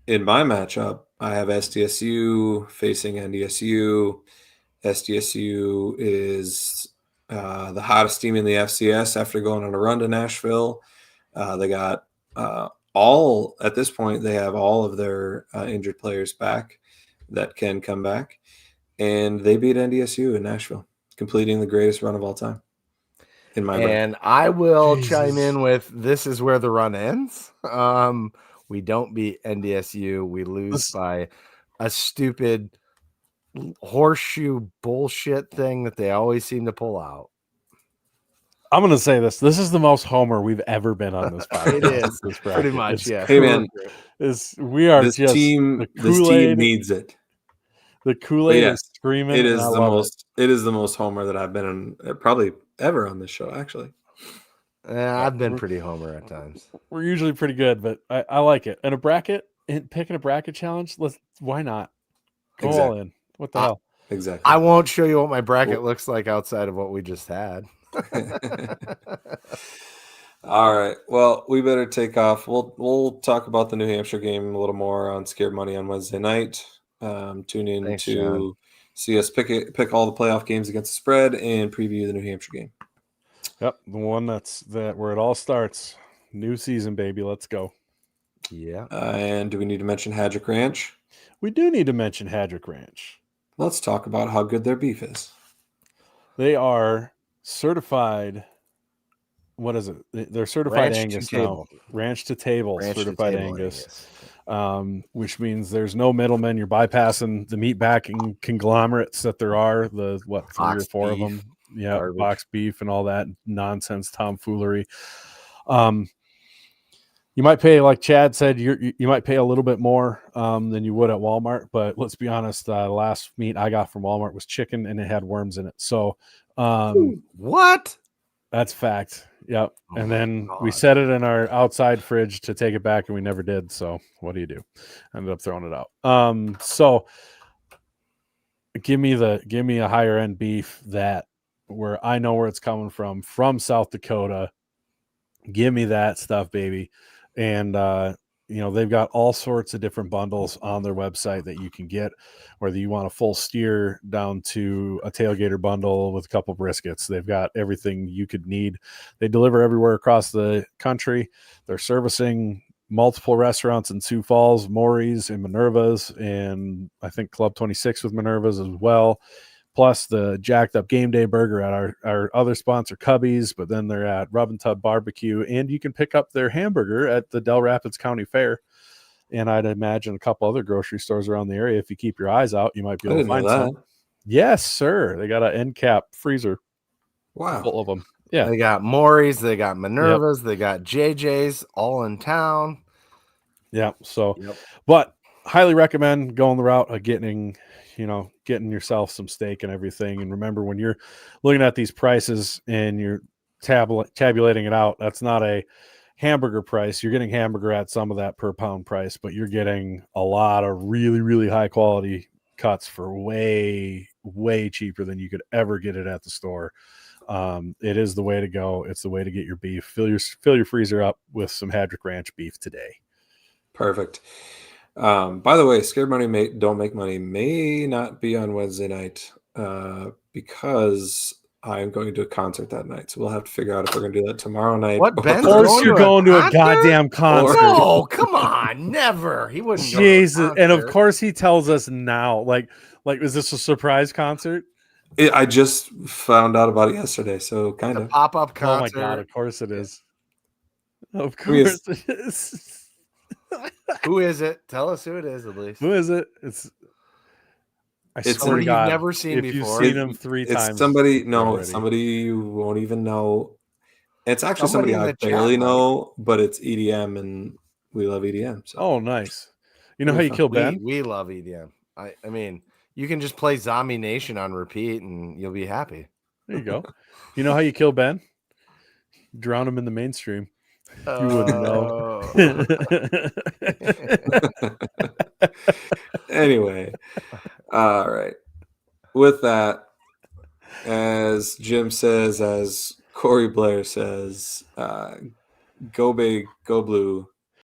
In my matchup, I have SDSU facing NDSU. SDSU is the hottest team in the FCS after going on a run to Nashville. They got at this point, they have all of their injured players back that can come back. And they beat NDSU in Nashville, completing the greatest run of all time. In my bracket. I will Jesus. chime in with this is where the run ends. We don't beat NDSU. We lose by a stupid horseshoe bullshit thing that they always seem to pull out. I'm going to say this. This is the most homer we've ever been on this podcast. It is. This Pretty much, yeah. Hey, man. We are this just team needs it. The Kool-Aid is screaming. It is the most homer that I've been in probably ever on this show, actually. I've been pretty homer at times. We're usually pretty good, but I like it. And picking a bracket challenge, why not? Go all in. What the hell? Exactly. I won't show you what my bracket looks like outside of what we just had. All right. Well, we better take off. We'll talk about the New Hampshire game a little more on Scared Money on Wednesday night. Tune in Thanks, to John. See us pick all the playoff games against the spread and preview the New Hampshire game. Yep, the one where it all starts. New season, baby. Let's go. Yeah. And do we need to mention Hadrick Ranch? We do need to mention Hadrick Ranch. Let's talk about how good their beef is. They are certified. What is it? They're certified Angus now. Ranch to table, certified Angus. Which means there's no middlemen. You're bypassing the meat packing conglomerates that there are. The 3 or 4 of them. Yeah, garbage. Box beef and all that nonsense tomfoolery. You might pay, like Chad said, you might pay a little bit more than you would at Walmart. But let's be honest, the last meat I got from Walmart was chicken and it had worms in it. So what? That's fact. Yep. And then we set it in our outside fridge to take it back, and we never did. So what do? Ended up throwing it out. So give me a higher end beef where I know where it's coming from South Dakota. Give me that stuff, baby. And they've got all sorts of different bundles on their website that you can get, whether you want a full steer down to a tailgater bundle with a couple briskets. They've got everything you could need. They deliver everywhere across the country. They're servicing multiple restaurants in Sioux Falls, Maury's and Minerva's, and I think Club 26 with Minerva's as well. Plus the jacked up game day burger at our other sponsor, Cubby's, but then they're at Rub and Tub Barbecue, and you can pick up their hamburger at the Del Rapids County Fair. And I'd imagine a couple other grocery stores around the area. If you keep your eyes out, you might be able to find some. Yes, sir. They got an end cap freezer. Wow. Full of them. Yeah. They got Maury's, they got Minerva's, They got JJ's all in town. Yeah. So, but highly recommend going the route of getting yourself some steak and everything. And remember, when you're looking at these prices and you're tabulating it out, that's not a hamburger price. You're getting hamburger at some of that per pound price, but you're getting a lot of really, really high quality cuts for way, way cheaper than you could ever get it at the store. It is the way to go. It's the way to get your beef. Fill your freezer up with some Hadrick Ranch beef today. Perfect. By the way, Scared Money Don't Make Money may not be on Wednesday night because I'm going to a concert that night. So we'll have to figure out if we're going to do that tomorrow night. What, Of course you're going to a goddamn concert. No, come on. Never. He wouldn't. Jesus. And of course he tells us now, like, is this a surprise concert? I just found out about it yesterday. So kind of pop-up concert. Oh my God. Of course it is. Of course it is. Who is it? Tell us who it is, at least. Who is it? It's somebody you've never seen before. You've seen him 3 times. It's somebody you won't even know. It's actually somebody I barely know, but it's EDM, and we love EDM. So. Oh, nice. You know how you kill Ben? We love EDM. I mean, You can just play Zombie Nation on repeat, and you'll be happy. There you go. You know how you kill Ben? Drown him in the mainstream. You wouldn't know. Anyway, all right. With that, as Jim says, as Corey Blair says, go big, go blue,